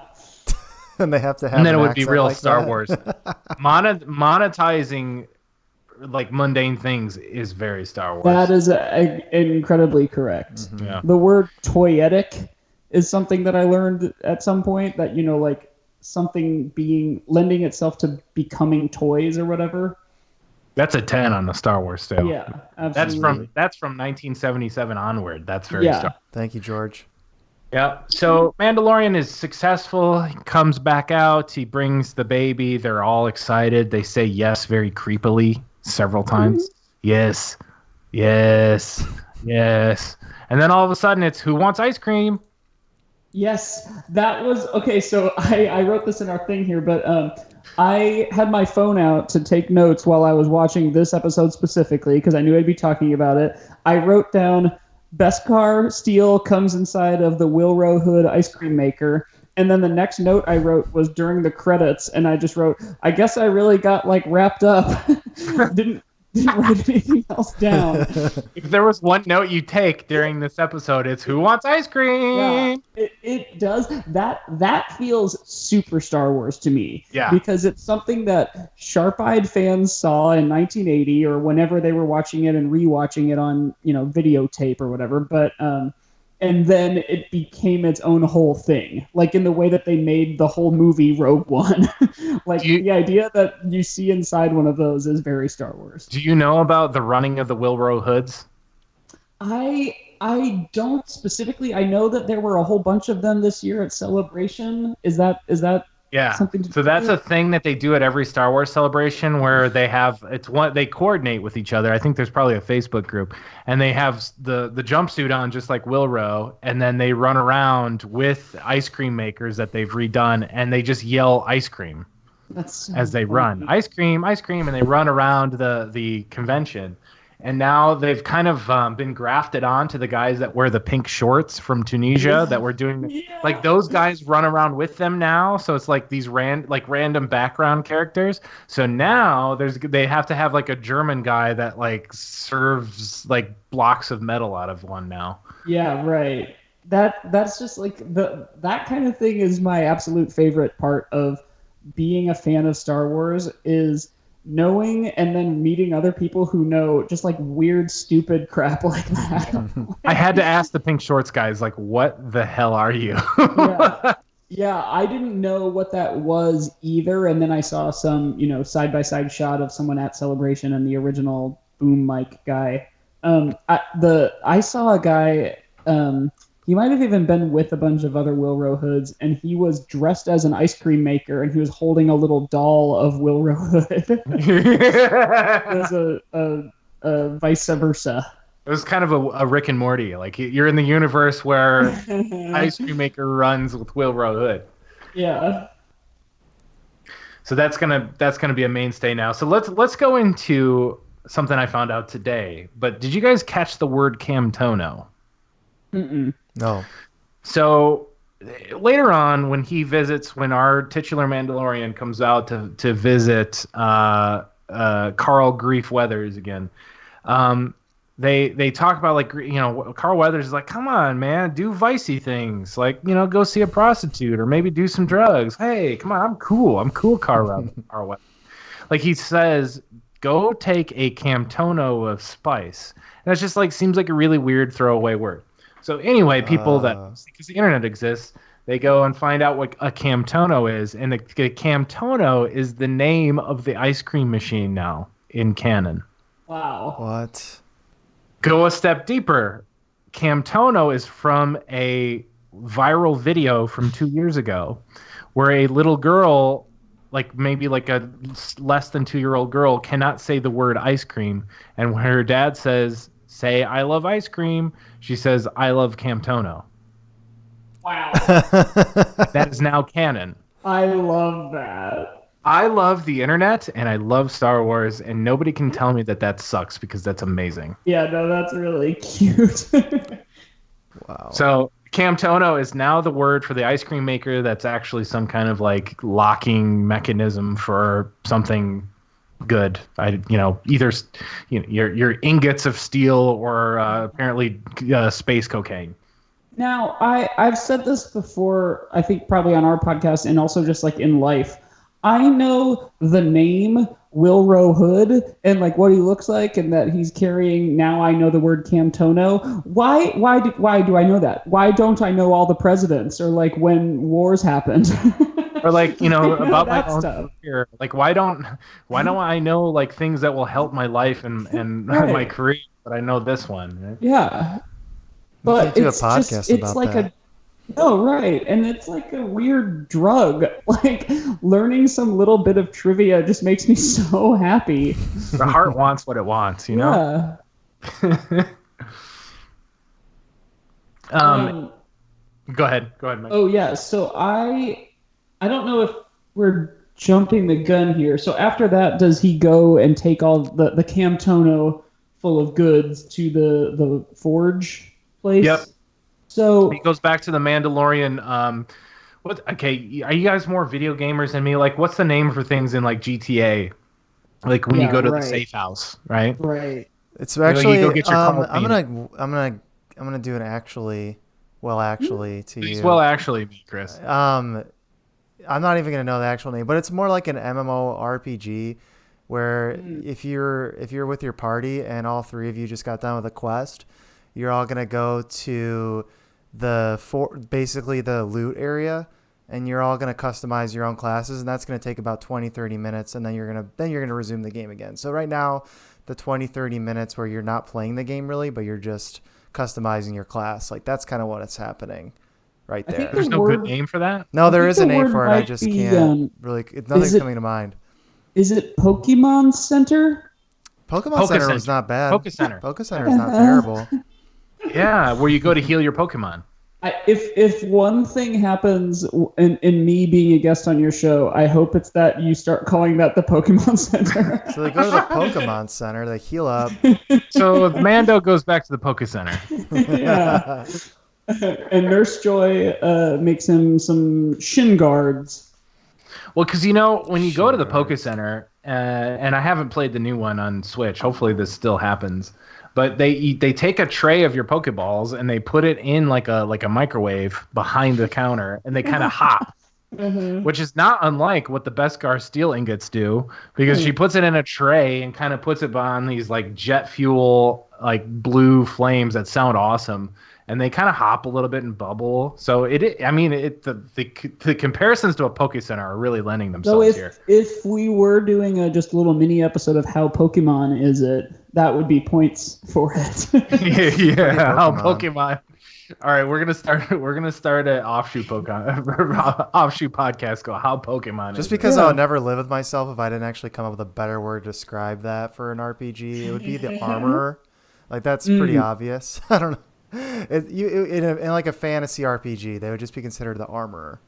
and they have to have And then an it would be accent real like Star that. Wars. Monetizing like mundane things is very Star Wars. That is incredibly correct. Yeah. The word toyetic is something that I learned at some point, that, like something lending itself to becoming toys or whatever. That's a 10 on the Star Wars scale. Yeah, absolutely. That's from 1977 onward. That's very Star Wars. Thank you, George. Yeah. So Mandalorian is successful. He comes back out. He brings the baby. They're all excited. They say yes very creepily several times. Yes. Yes. Yes. And then all of a sudden it's who wants ice cream? Yes, that was okay. So I wrote this in our thing here, but I had my phone out to take notes while I was watching this episode specifically because I knew I'd be talking about it. I wrote down Beskar Steel comes inside of the Wilro Hood ice cream maker. And then the next note I wrote was during the credits, and I just wrote, I guess I really got like wrapped up. Didn't write anything else down. If there was one note you take during this episode, it's who wants ice cream? Yeah, it does. That feels super Star Wars to me. Yeah. Because it's something that sharp-eyed fans saw in 1980 or whenever they were watching it and rewatching it on, videotape or whatever. But and then it became its own whole thing, like in the way that they made the whole movie Rogue One. The idea that you see inside one of those is very Star Wars. Do you know about the running of the Wilro Hoods? I don't specifically. I know that there were a whole bunch of them this year at Celebration. Is that Yeah. something to So that's a thing that they do at every Star Wars celebration where they coordinate with each other. I think there's probably a Facebook group, and they have the jumpsuit on just like Wilro, and then they run around with ice cream makers that they've redone, and they just yell ice cream as they run. Ice cream, and they run around the convention. And now they've kind of been grafted on to the guys that wear the pink shorts from Tunisia that were doing like those guys run around with them now. So it's like these random background characters. So now they have to have like a German guy that like serves like blocks of metal out of one now. Yeah, right. That's just like that kind of thing is my absolute favorite part of being a fan of Star Wars is knowing and then meeting other people who know just like weird, stupid crap like that. I had to ask the pink shorts guys, like, what the hell are you? Yeah, I didn't know what that was either. And then I saw some, side-by-side shot of someone at Celebration and the original boom mic guy. I saw a guy, he might have even been with a bunch of other Wilro Hoods, and he was dressed as an ice cream maker, and he was holding a little doll of Wilro Hood. It was a vice versa. It was kind of a Rick and Morty. Like you're in the universe where ice cream maker runs with Wilro Hood. Yeah. So that's gonna be a mainstay now. So let's go into something I found out today. But did you guys catch the word Camtono? Mm-mm. No. So later on, when our titular Mandalorian comes out to visit Carl Grief Weathers again, they talk about like Carl Weathers is like, come on man, do vicey things, like go see a prostitute or maybe do some drugs. Hey, come on, I'm cool, Carl Weathers. Like he says, go take a Camtono of spice. And that's just like seems like a really weird throwaway word. So anyway, people because the internet exists, they go and find out what a Camtono is, and the Camtono is the name of the ice cream machine now in canon. Wow. What? Go a step deeper. Camtono is from a viral video from 2 years ago where a little girl, like maybe like a less than 2-year-old girl, cannot say the word ice cream. And when her dad says, say, I love ice cream, she says, I love Camtono. Wow. That is now canon. I love that. I love the internet and I love Star Wars, and nobody can tell me that sucks because that's amazing. Yeah, no, that's really cute. Wow. So Camtono is now the word for the ice cream maker that's actually some kind of like locking mechanism for something good. Either your ingots of steel or apparently space cocaine. Now, I've said this before, I think probably on our podcast and also just like in life. I know the name Wilro Hood and like what he looks like and that he's carrying. Now I know the word Camtono. Why do I know that? Why don't I know all the presidents or like when wars happened? Or like, you know, about my that own stuff. career. Like why don't I know like things that will help my life and Right. my career, but I know this one, right? Yeah. You can't But do a it's podcast just, it's about like that. no, right. And it's like a weird drug. Like learning some little bit of trivia just makes me so happy. The heart wants what it wants, you know? Yeah. Go ahead, Mike. Oh yeah. So I don't know if we're jumping the gun here. So after that, does he go and take all the Camtono full of goods to the forge place? Yep. So He goes back to the Mandalorian. Okay, are you guys more video gamers than me? Like, what's the name for things in like GTA? Like when you go to the safe house, right? Right. It's Like, actually. you go get your I'm gonna do an actually. Well, actually, to Please, you. well, actually, me, Chris. I'm not even gonna know the actual name, but it's more like an MMORPG where if you're with your party and all three of you just got done with a quest, you're all gonna go to basically the loot area, and you're all gonna customize your own classes, and that's gonna take about 20-30 minutes, and then you're gonna resume the game again. So right now, the 20-30 minutes where you're not playing the game really, but you're just customizing your class, like that's kind of what it's happening right there. There's no good name for that? No, there think is a the name word for it. I might just be, can't really. Nothing's it- coming to mind. Is it Pokemon Center? Pokemon Poke Center Center. was not bad. Poke Center. Poke Center is not terrible. Yeah, where you go to heal your Pokemon. If one thing happens in me being a guest on your show, I hope it's that you start calling that the Pokemon Center. So they go to the Pokemon Center, they heal up. So Mando goes back to the Poke Center. Yeah. And Nurse Joy makes him some shin guards. Well, because you know when you go to the Sure. Poke Center, and I haven't played the new one on Switch. Hopefully this still happens. But they take a tray of your Pokeballs and they put it in like a microwave behind the counter, and they kind of hop, which is not unlike what the Beskar steel ingots do, because she puts it in a tray and kind of puts it on these like jet fuel like blue flames that sound awesome. And they kind of hop a little bit and bubble. So the comparisons to a Poke Center are really lending themselves So here. if we were doing just a little mini episode of how Pokemon is it, that would be points for it. Yeah, how Pokemon. Pokemon. All right, we're gonna start an offshoot podcast called How Pokemon. Just Is because Yeah. I would never live with myself if I didn't actually come up with a better word to describe that for an RPG. It would be the armorer. Like that's pretty obvious. I don't know. In like a fantasy RPG, they would just be considered the armorer.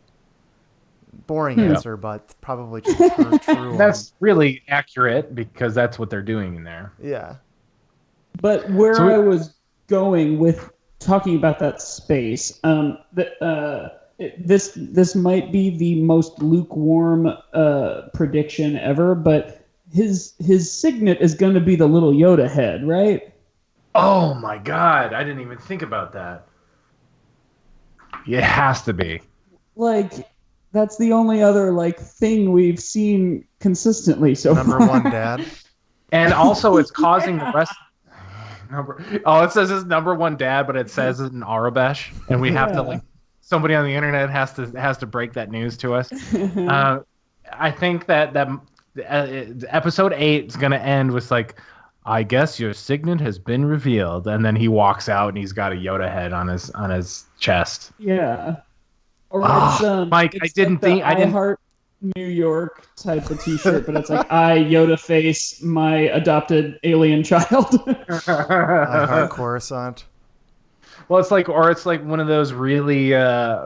Boring answer, but probably true. That's really accurate because that's what they're doing in there. Yeah. But where So we- I was going with talking about that space, this might be the most lukewarm prediction ever, but his signet is going to be the little Yoda head, right? Oh my God, I didn't even think about that. It has to be. Like that's the only other like thing we've seen consistently so Number far. one, Dad. And also, it's causing the rest. It says it's number one dad, but it says it in Arabesh, and we have to like somebody on the internet has to break that news to us. I think that episode 8 is gonna end with like, I guess your signet has been revealed, and then he walks out and he's got a Yoda head on his chest. Yeah. Or Mike, it's I didn't like the think- I didn't- I Heart New York type of T-shirt, but it's like I Yoda face my adopted alien child. I heart Coruscant. Well, it's like one of those really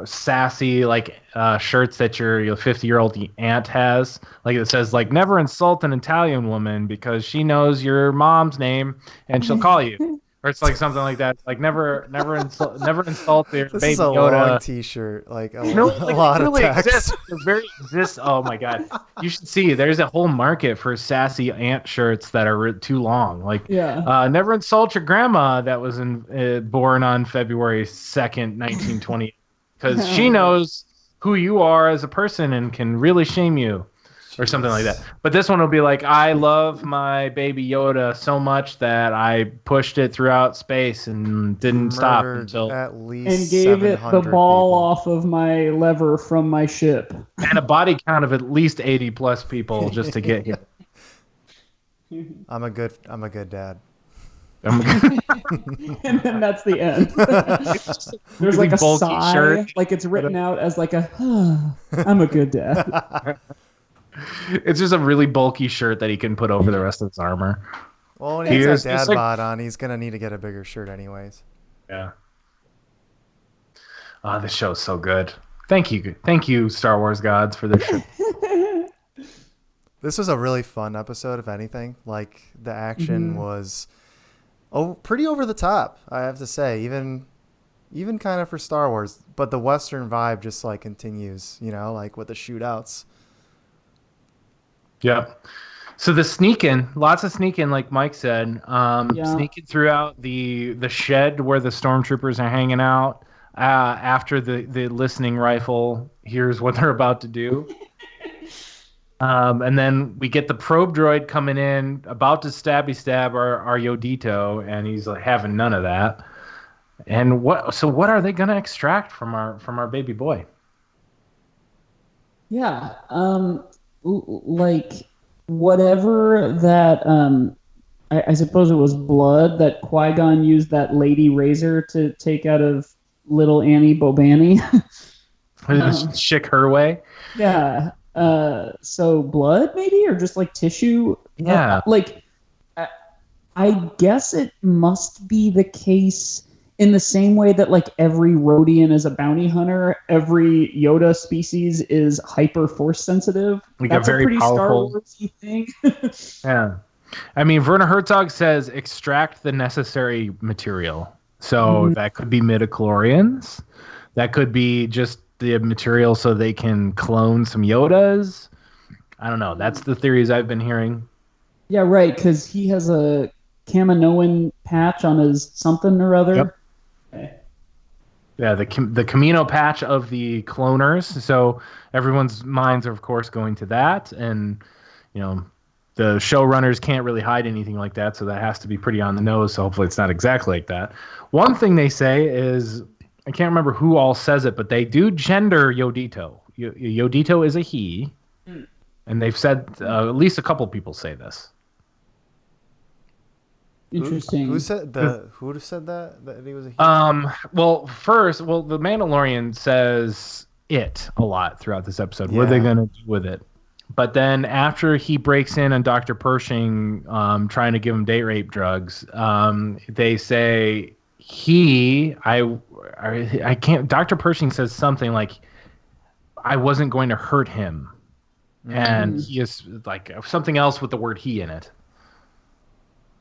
sassy like shirts that your 50-year-old aunt has. Like it says like never insult an Italian woman because she knows your mom's name and she'll call you. Or it's like something like that. Like never insult their This baby is a Yoda. long T-shirt, like a, No, a like, lot it of really text. exists. It very exists. Oh my god, you should see. There's a whole market for sassy ant shirts that are too long. Like, Yeah. never insult your grandma that was born on February 2nd, 1920, because she knows who you are as a person and can really shame you. Or something like that. But this one will be like, I love my baby Yoda so much that I pushed it throughout space and didn't stop until... At least And gave it the 700 ball people. off of my lever from my ship. And a body count of at least 80 plus people just to get here. I'm a good dad. And then that's the end. There's really like a bulky sigh, shirt. like it's written out as like a, I'm a good dad. It's just a really bulky shirt that he can put over the rest of his armor. Well, when he has that dad bod on, he's gonna need to get a bigger shirt anyways. Yeah. Oh, this show's so good. Thank you, Star Wars gods, for this show. This was a really fun episode, if anything. Like, the action was pretty over the top, I have to say. Even kind of for Star Wars. But the Western vibe just, like, continues, like with the shootouts. Yep. So the sneaking, lots of sneaking, like Mike said. Sneaking throughout the shed where the stormtroopers are hanging out after the listening rifle hears what they're about to do. And then we get the probe droid coming in, about to stab our Yodito, and he's like having none of that. And what are they gonna extract from our baby boy? Yeah. Like whatever that I suppose it was blood that Qui-Gon used that lady razor to take out of little Annie Bobani. Shick her way. Yeah. So blood maybe, or just like tissue. Yeah. I guess it must be the case in the same way that like every Rhodian is a bounty hunter, every Yoda species is hyper force sensitive. That's a pretty powerful Star Wars-y thing. Yeah. I mean, Werner Herzog says extract the necessary material. So that could be midichlorians. That could be just the material so they can clone some Yodas. I don't know. That's the theories I've been hearing. Yeah, right, because he has a Kaminoan patch on his something or other. Yep. Okay. Yeah, the Camino patch of the cloners. So everyone's minds are, of course, going to that. And, the showrunners can't really hide anything like that, so that has to be pretty on the nose, so hopefully it's not exactly like that. One thing they say is, I can't remember who all says it, but they do gender Yodito. Yodito is a he, and they've said, at least a couple people say this. Interesting. Who said that he was a he? The Mandalorian says it a lot throughout this episode. Yeah. What are they going to do with it? But then after he breaks in on Dr. Pershing trying to give him date rape drugs, they say I can't. Dr. Pershing says something like, I wasn't going to hurt him. And he is like something else with the word he in it.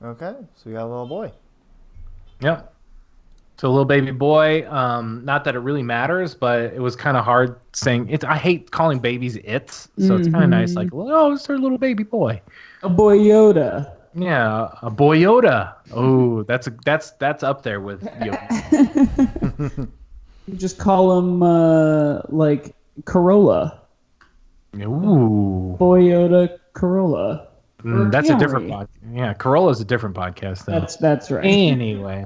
Okay, so we got a little boy. Yep. So a little baby boy. Not that it really matters, but it was kind of hard saying it. I hate calling babies it's, so it's kind of nice. Like, oh, it's their little baby boy. A boy Yoda. Yeah, a boy Yoda. Oh, that's up there with Yoda. You just call him like Corolla. Ooh. Boy Yoda Corolla. That's a different podcast. Yeah, Corolla's a different podcast, though. That's right. Anyway.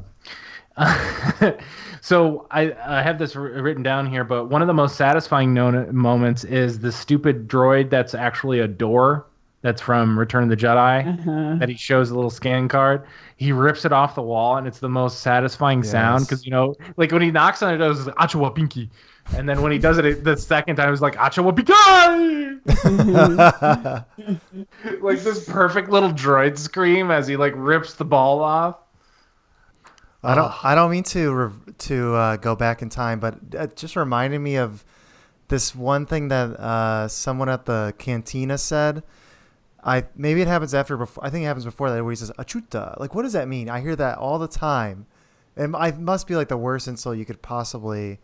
So I have this written down here, but one of the most satisfying moments is the stupid droid that's actually a door that's from Return of the Jedi that he shows a little scan card. He rips it off the wall, and it's the most satisfying sound because, like when he knocks on it, it goes, Achawa Pinky. And then when he does it the second time, it's like, Achawa Pinky! Like this perfect little droid scream as he like rips the ball off. I don't mean to go back in time, but it just reminded me of this one thing that someone at the cantina said. Maybe it happens before. I think it happens before that where he says achuta. Like, what does that mean? I hear that all the time. And I must be like the worst insult you could possibly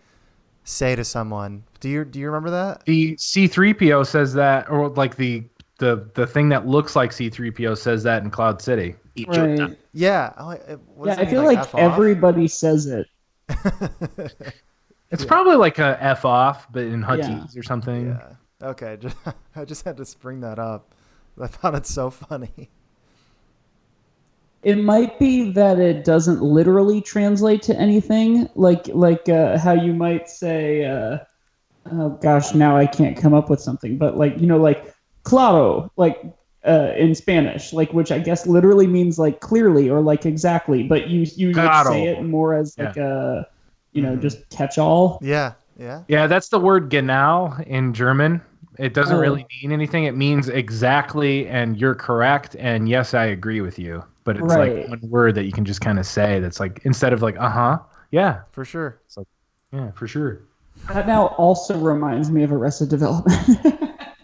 say to someone. Do you remember that? The C-3PO says that, or like the thing that looks like C-3PO says that in Cloud City. Right. Yeah. I feel like everybody says it. It's probably like a F off, but in Huttese or something. Yeah. Okay. I just had to bring that up. I found it so funny. It might be that it doesn't literally translate to anything, like how you might say, oh gosh, now I can't come up with something, but like claro, like in Spanish, like which I guess literally means like clearly or like exactly, but you would say it more as like a just catch all. Yeah. Yeah, that's the word genau in German. It doesn't really mean anything. It means exactly, and you're correct, and yes, I agree with you. But it's like one word that you can just kind of say that's like, instead of like, yeah. For sure. It's like, yeah, for sure. That now also reminds me of Arrested Development.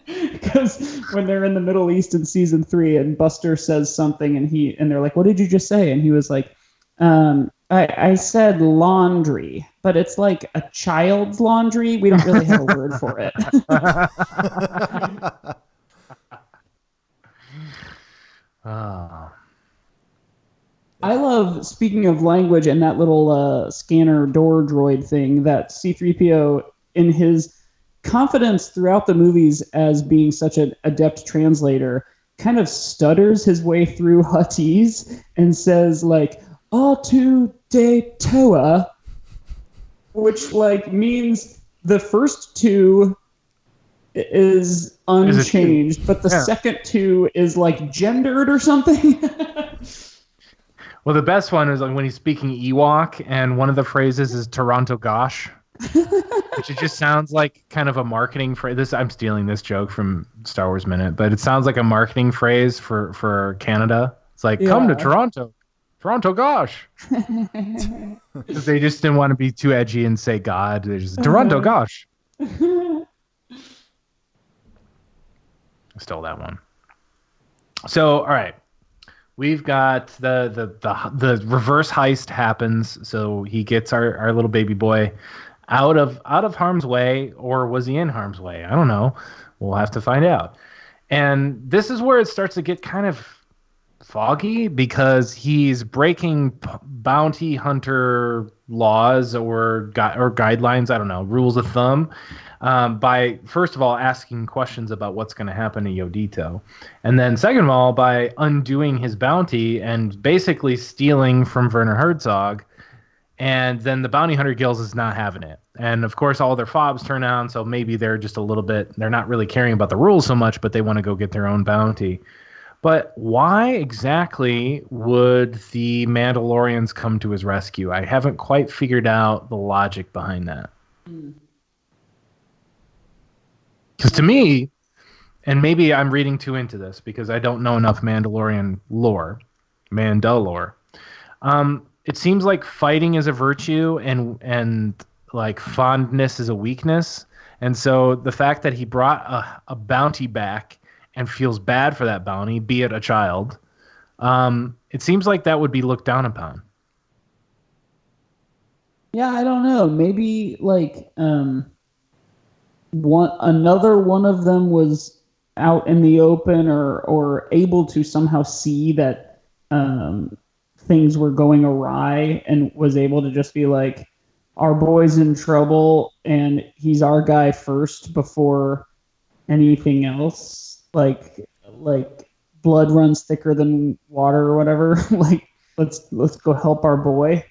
Because when they're in the Middle East in season 3 and Buster says something and they're like, what did you just say? And he was like, I said laundry, but it's like a child's laundry. We don't really have a word for it. I love, speaking of language and that little scanner door droid thing, that C-3PO, in his confidence throughout the movies as being such an adept translator, kind of stutters his way through Huttese and says like, "Atu de Toa," which like means the first two is unchanged, but the second two is like gendered or something. Well, the best one is like when he's speaking Ewok, and one of the phrases is Toronto Gosh, which it just sounds like kind of a marketing phrase. I'm stealing this joke from Star Wars Minute, but it sounds like a marketing phrase for Canada. It's like, come to Toronto. Toronto Gosh. Because they just didn't want to be too edgy and say God. They just, Toronto Gosh. I stole that one. So, all right. We've got the reverse heist happens. So he gets our little baby boy out of harm's way, or was he in harm's way? I don't know. We'll have to find out. And this is where it starts to get kind of foggy, because he's breaking bounty hunter laws or guidelines, I don't know, rules of thumb, by first of all asking questions about what's going to happen to Yodito, and then second of all by undoing his bounty and basically stealing from Werner Herzog. And then the bounty hunter guilds is not having it, and of course all their fobs turn on, so maybe they're just a little bit, they're not really caring about the rules so much, but they want to go get their own bounty. But why exactly would the Mandalorians come to his rescue? I haven't quite figured out the logic behind that. Because to me, and maybe I'm reading too into this because I don't know enough Mandalorian lore, Mandalore. It seems like fighting is a virtue and like fondness is a weakness. And so the fact that he brought a bounty back and feels bad for that bounty, be it a child, it seems like that would be looked down upon. Yeah, I don't know. Maybe like another one of them was out in the open or able to somehow see that things were going awry and was able to just be like, our boy's in trouble and he's our guy first before anything else. Like blood runs thicker than water or whatever. Like let's go help our boy.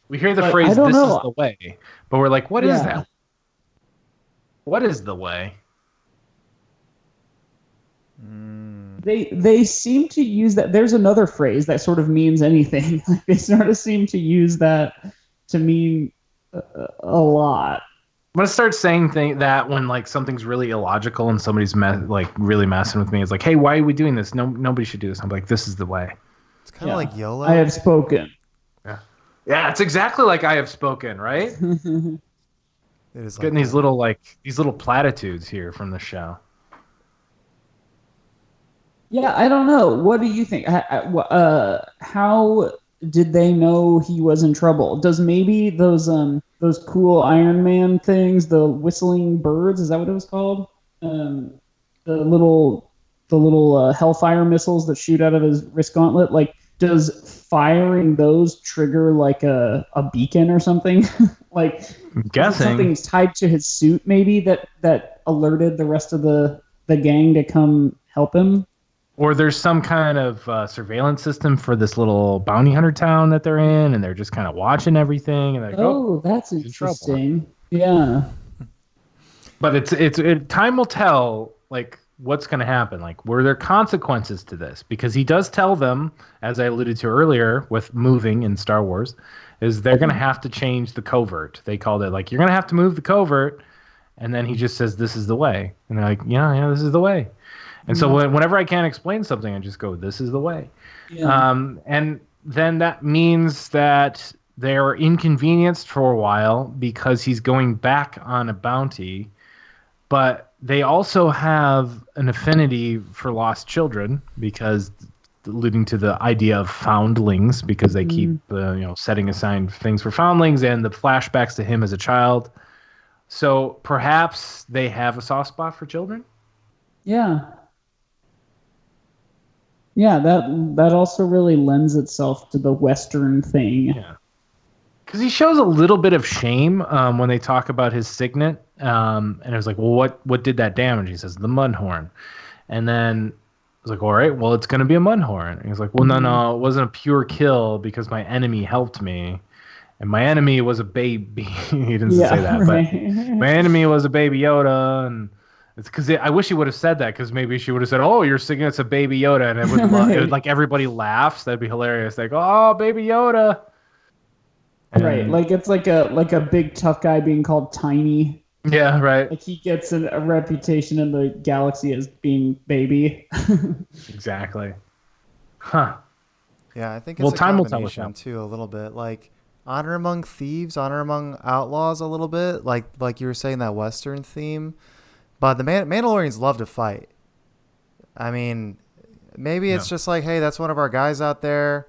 We hear the phrase, "This is the way," but we're like, what is that? What is the way? They seem to use that. There's another phrase that sort of means anything. Like they sort of seem to use that to mean a lot. I'm gonna start saying that when like something's really illogical and somebody's really messing with me. It's like, hey, why are we doing this? No, nobody should do this. I'm like, this is the way. It's kind of like YOLO. I have spoken. Yeah, it's exactly like I have spoken, right? It is getting these little platitudes here from the show. Yeah, I don't know. What do you think? How did they know he was in trouble? Does maybe those cool Iron Man things, the whistling birds, is that what it was called? Um, the little Hellfire missiles that shoot out of his wrist gauntlet. Like, does firing those trigger like a beacon or something? Like, I'm guessing something's tied to his suit, maybe that alerted the rest of the gang to come help him. or there's some kind of surveillance system for this little bounty hunter town that they're in, and they're just kind of watching everything. And they're like, Oh, that's interesting. Yeah. But time will tell, like, what's going to happen. Like, were there consequences to this? Because he does tell them, as I alluded to earlier with moving in Star Wars, is they're going to have to change the covert. They called it, like, you're going to have to move the covert. And then he just says, this is the way. And they're like, yeah, this is the way. And so whenever I can't explain something, I just go, this is the way. Yeah. And then that means that they're inconvenienced for a while because he's going back on a bounty. But they also have an affinity for lost children because, alluding to the idea of foundlings, because they keep setting aside things for foundlings and the flashbacks to him as a child. So perhaps they have a soft spot for children? Yeah. Yeah, that also really lends itself to the Western thing. Yeah. Because he shows a little bit of shame when they talk about his signet. And it was like, well, what did that damage? He says, the Mudhorn. And then I was like, all right, well, it's going to be a Mudhorn. And he's like, well, no, it wasn't a pure kill because my enemy helped me. And my enemy was a baby. He didn't say that, right. But my enemy was a baby Yoda. And it's because I wish he would have said that, because maybe she would have said, oh, you're singing it's a baby Yoda. And it would like everybody laughs. That'd be hilarious. They go, oh, baby Yoda. And, right, like it's like a big tough guy being called tiny. Yeah, right. Like he gets a reputation in the galaxy as being baby. Exactly. Huh. Yeah, I think it's time will combination tell too, a little bit. Like honor among thieves, honor among outlaws, a little bit. Like you were saying, that Western theme. But the Mandalorians love to fight. I mean, maybe it's just like, hey, that's one of our guys out there.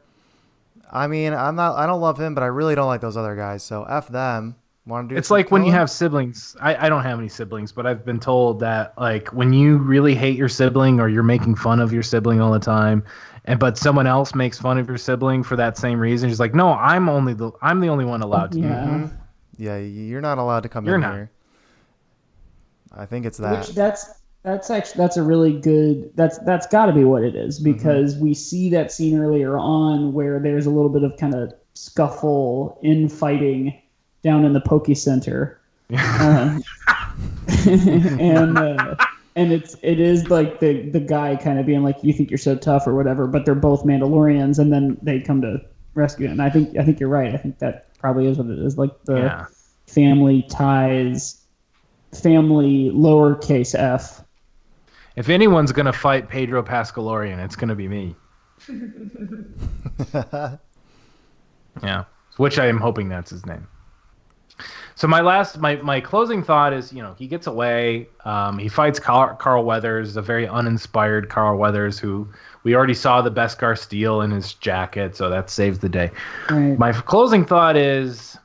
I mean, I don't love him, but I really don't like those other guys. So F them. Want to do? It's like when you have siblings. I don't have any siblings, but I've been told that, like, when you really hate your sibling or you're making fun of your sibling all the time, but someone else makes fun of your sibling for that same reason, she's like, no, I'm the only one allowed to. Yeah. Mm-hmm. Yeah, you're not allowed to come in here. I think it's that. Which that's a really good. That's got to be what it is, because we see that scene earlier on where there's a little bit of kind of scuffle, infighting down in the Poke Center, and it is like the guy kind of being like, you think you're so tough or whatever, but they're both Mandalorians, and then they come to rescue him. And I think you're right. I think that probably is what it is, like the family ties, family lowercase f. If anyone's going to fight Pedro Pascalorian, it's going to be me. Yeah. Which I am hoping that's his name. So my closing thought is, he gets away. He fights Carl Weathers, a very uninspired Carl Weathers, who we already saw the Beskar steel in his jacket, so that saves the day. Right. My closing thought is,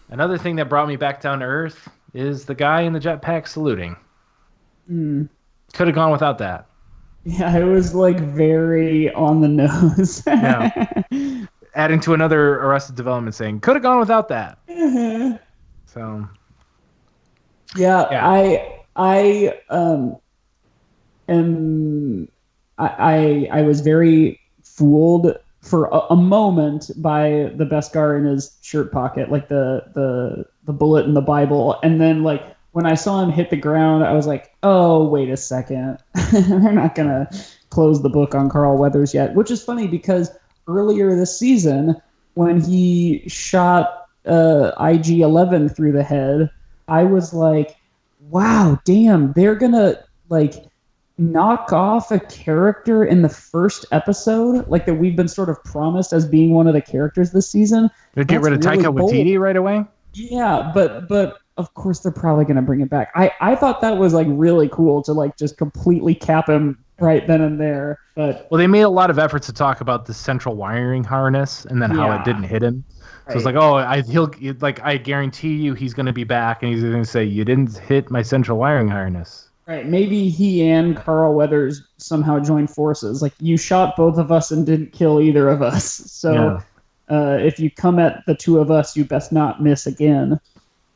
another thing that brought me back down to earth is the guy in the jetpack saluting. Could have gone without that. Yeah, it was like very on the nose. Yeah. Adding to another Arrested Development saying, could have gone without that. So. Yeah, I was very fooled for a moment by the Beskar in his shirt pocket, like the bullet in the Bible, and then like when I saw him hit the ground, I was like, oh, wait a second. They're not going to close the book on Carl Weathers yet, which is funny because earlier this season, when he shot IG-11 through the head, I was like, wow, damn, they're going to like knock off a character in the first episode, like that we've been sort of promised as being one of the characters this season. Did get rid of really Taika Waititi right away? Yeah, but of course they're probably going to bring it back. I thought that was like really cool to like just completely cap him right then and there. But well, they made a lot of efforts to talk about the central wiring harness and then how it didn't hit him. So it's like, oh, I guarantee you he's going to be back, and he's going to say, you didn't hit my central wiring harness. Right. Maybe he and Carl Weathers somehow joined forces. Like, you shot both of us and didn't kill either of us. So if you come at the two of us, you best not miss again.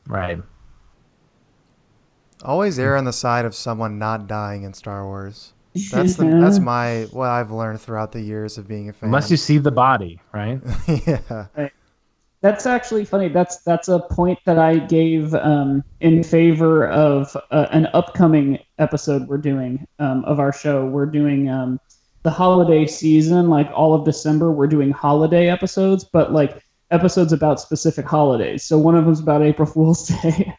Right. Always err on the side of someone not dying in Star Wars. That's what I've learned throughout the years of being a fan. Unless you see the body, right? Yeah. Right. That's actually funny. That's a point that I gave in favor of an upcoming episode we're doing of our show. We're doing the holiday season, like all of December. We're doing holiday episodes, but like episodes about specific holidays. So one of them's about April Fool's Day,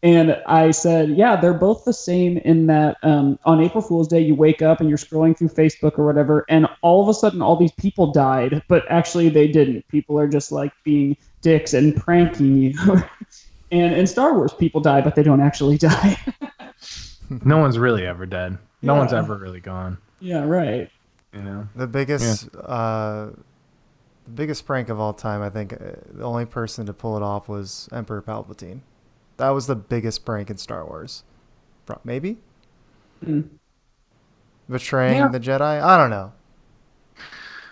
and I said, yeah, they're both the same in that on April Fool's Day, you wake up and you're scrolling through Facebook or whatever, and all of a sudden all these people died, but actually they didn't. People are just like being dicks and pranking you. And in Star Wars, people die, but they don't actually die. No one's really ever dead. No one's ever really gone. Yeah, right. You know, the biggest prank of all time, I think the only person to pull it off was Emperor Palpatine. That was the biggest prank in Star Wars. Maybe? Betraying the Jedi? I don't know.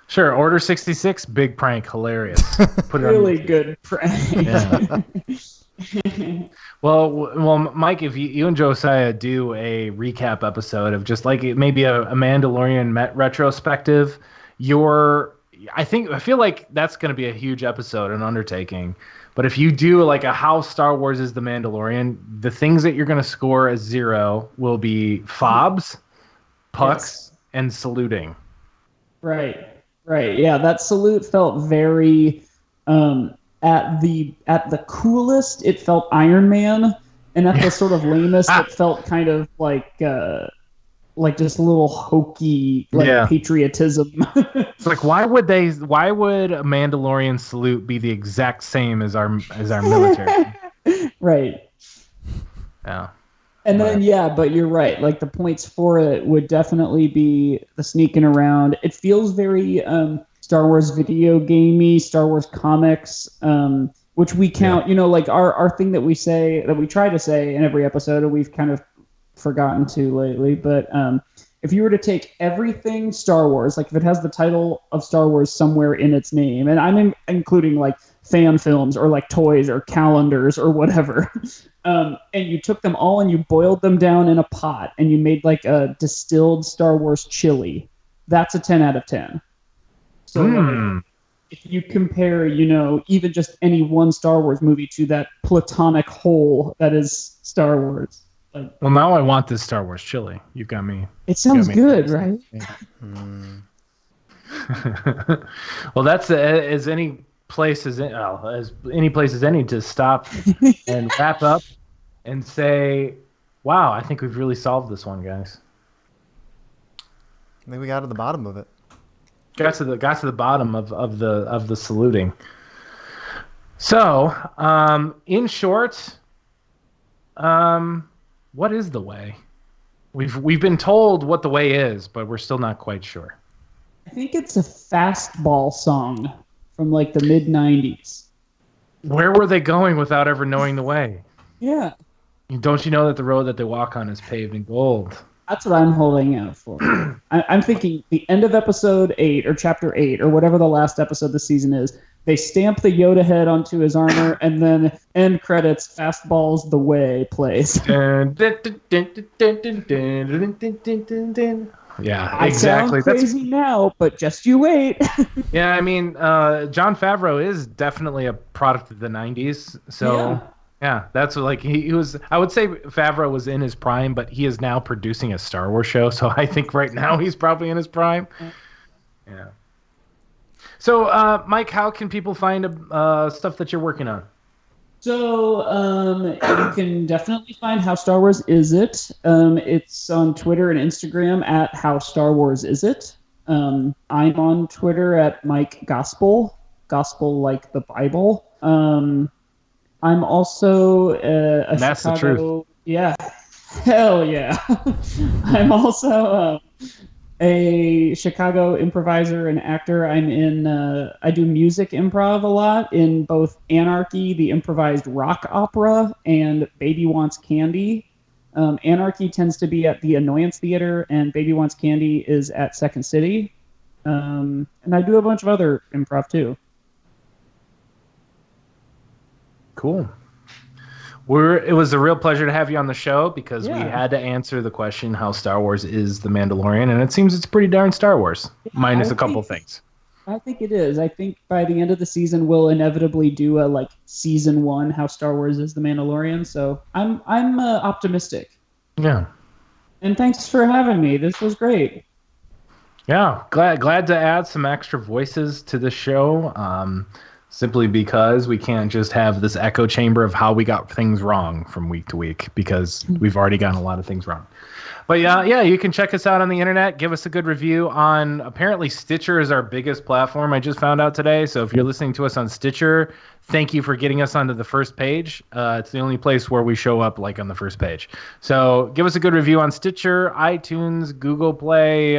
Sure, Order 66, big prank, hilarious. Put it really good prank. Yeah. Well, Mike, if you and Josiah do a recap episode of just like maybe a Mandalorian retrospective, I feel like that's going to be a huge episode, an undertaking. But if you do like a how Star Wars is the Mandalorian, the things that you're going to score as 0 will be fobs, pucks, and saluting. Right. Yeah, that salute felt very at the coolest, it felt Iron Man, and at the sort of lamest, it felt kind of like just a little hokey, patriotism. It's like, why would a Mandalorian salute be the exact same as our military? Right. Yeah. And then, but you're right. Like, the points for it would definitely be the sneaking around. It feels very Star Wars video gamey, Star Wars comics, which we count, like our thing that we try to say in every episode, and we've kind of forgotten to lately, but if you were to take everything Star Wars, like if it has the title of Star Wars somewhere in its name, and I'm including like fan films or like toys or calendars or whatever, and you took them all and you boiled them down in a pot and you made like a distilled Star Wars chili, that's a 10 out of 10. So like, if you compare, even just any one Star Wars movie to that platonic whole that is Star Wars. Well, now I want this Star Wars chili. You've got me. It sounds good, right? Yeah. Well, that's as any place as any to stop and wrap up and say, "Wow, I think we've really solved this one, guys." I think we got to the bottom of it. Got to the bottom of the saluting. So, in short, what is the way? We've been told what the way is, but we're still not quite sure. I think it's a fastball song from like the mid-90s. Where were they going without ever knowing the way? Yeah. Don't you know that the road that they walk on is paved in gold? That's what I'm holding out for. I'm thinking the end of episode 8 or chapter 8 or whatever the last episode of the season is. They stamp the Yoda head onto his armor, and then end credits, fastballs the way plays. Yeah, exactly. I sound crazy now, but just you wait. Yeah, I mean, Jon Favreau is definitely a product of the 90s. So, yeah that's like he was. I would say Favreau was in his prime, but he is now producing a Star Wars show. So I think right now he's probably in his prime. Yeah. So, Mike, how can people find stuff that you're working on? So you can definitely find How Star Wars Is It. It's on Twitter and Instagram at How Star Wars Is It. I'm on Twitter at Mike Gospel like the Bible. I'm also a That's Chicago. The truth. Yeah. Hell yeah. I'm also a Chicago improviser and actor. I do music improv a lot in both Anarchy, the improvised rock opera, and Baby Wants Candy. Anarchy tends to be at the Annoyance Theater, and Baby Wants Candy is at Second City. And I do a bunch of other improv too. Cool. It was a real pleasure to have you on the show because we had to answer the question how Star Wars is The Mandalorian, and it seems it's pretty darn Star Wars, minus a couple things. I think it is. I think by the end of the season, we'll inevitably do a season 1, how Star Wars is The Mandalorian. So I'm optimistic. Yeah. And thanks for having me. This was great. Yeah, glad to add some extra voices to the show. Simply because we can't just have this echo chamber of how we got things wrong from week to week because we've already gotten a lot of things wrong. But yeah, you can check us out on the internet. Give us a good review on, apparently Stitcher is our biggest platform, I just found out today. So if you're listening to us on Stitcher, thank you for getting us onto the first page. It's the only place where we show up on the first page. So give us a good review on Stitcher, iTunes, Google Play,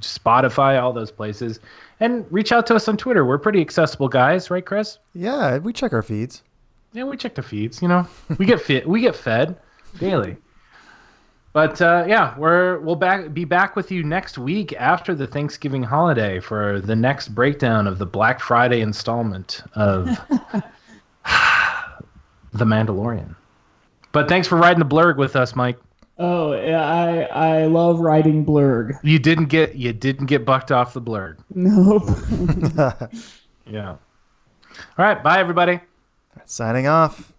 Spotify, all those places. And reach out to us on Twitter. We're pretty accessible guys, right, Chris? Yeah, we check our feeds. Yeah, we check the feeds. We get fed daily. But we'll be back with you next week after the Thanksgiving holiday for the next breakdown of the Black Friday installment of The Mandalorian. But thanks for riding the Blurrg with us, Mike. Oh, yeah, I love riding Blurrg. You didn't get bucked off the Blurrg. Nope. Yeah. All right, bye everybody. Signing off.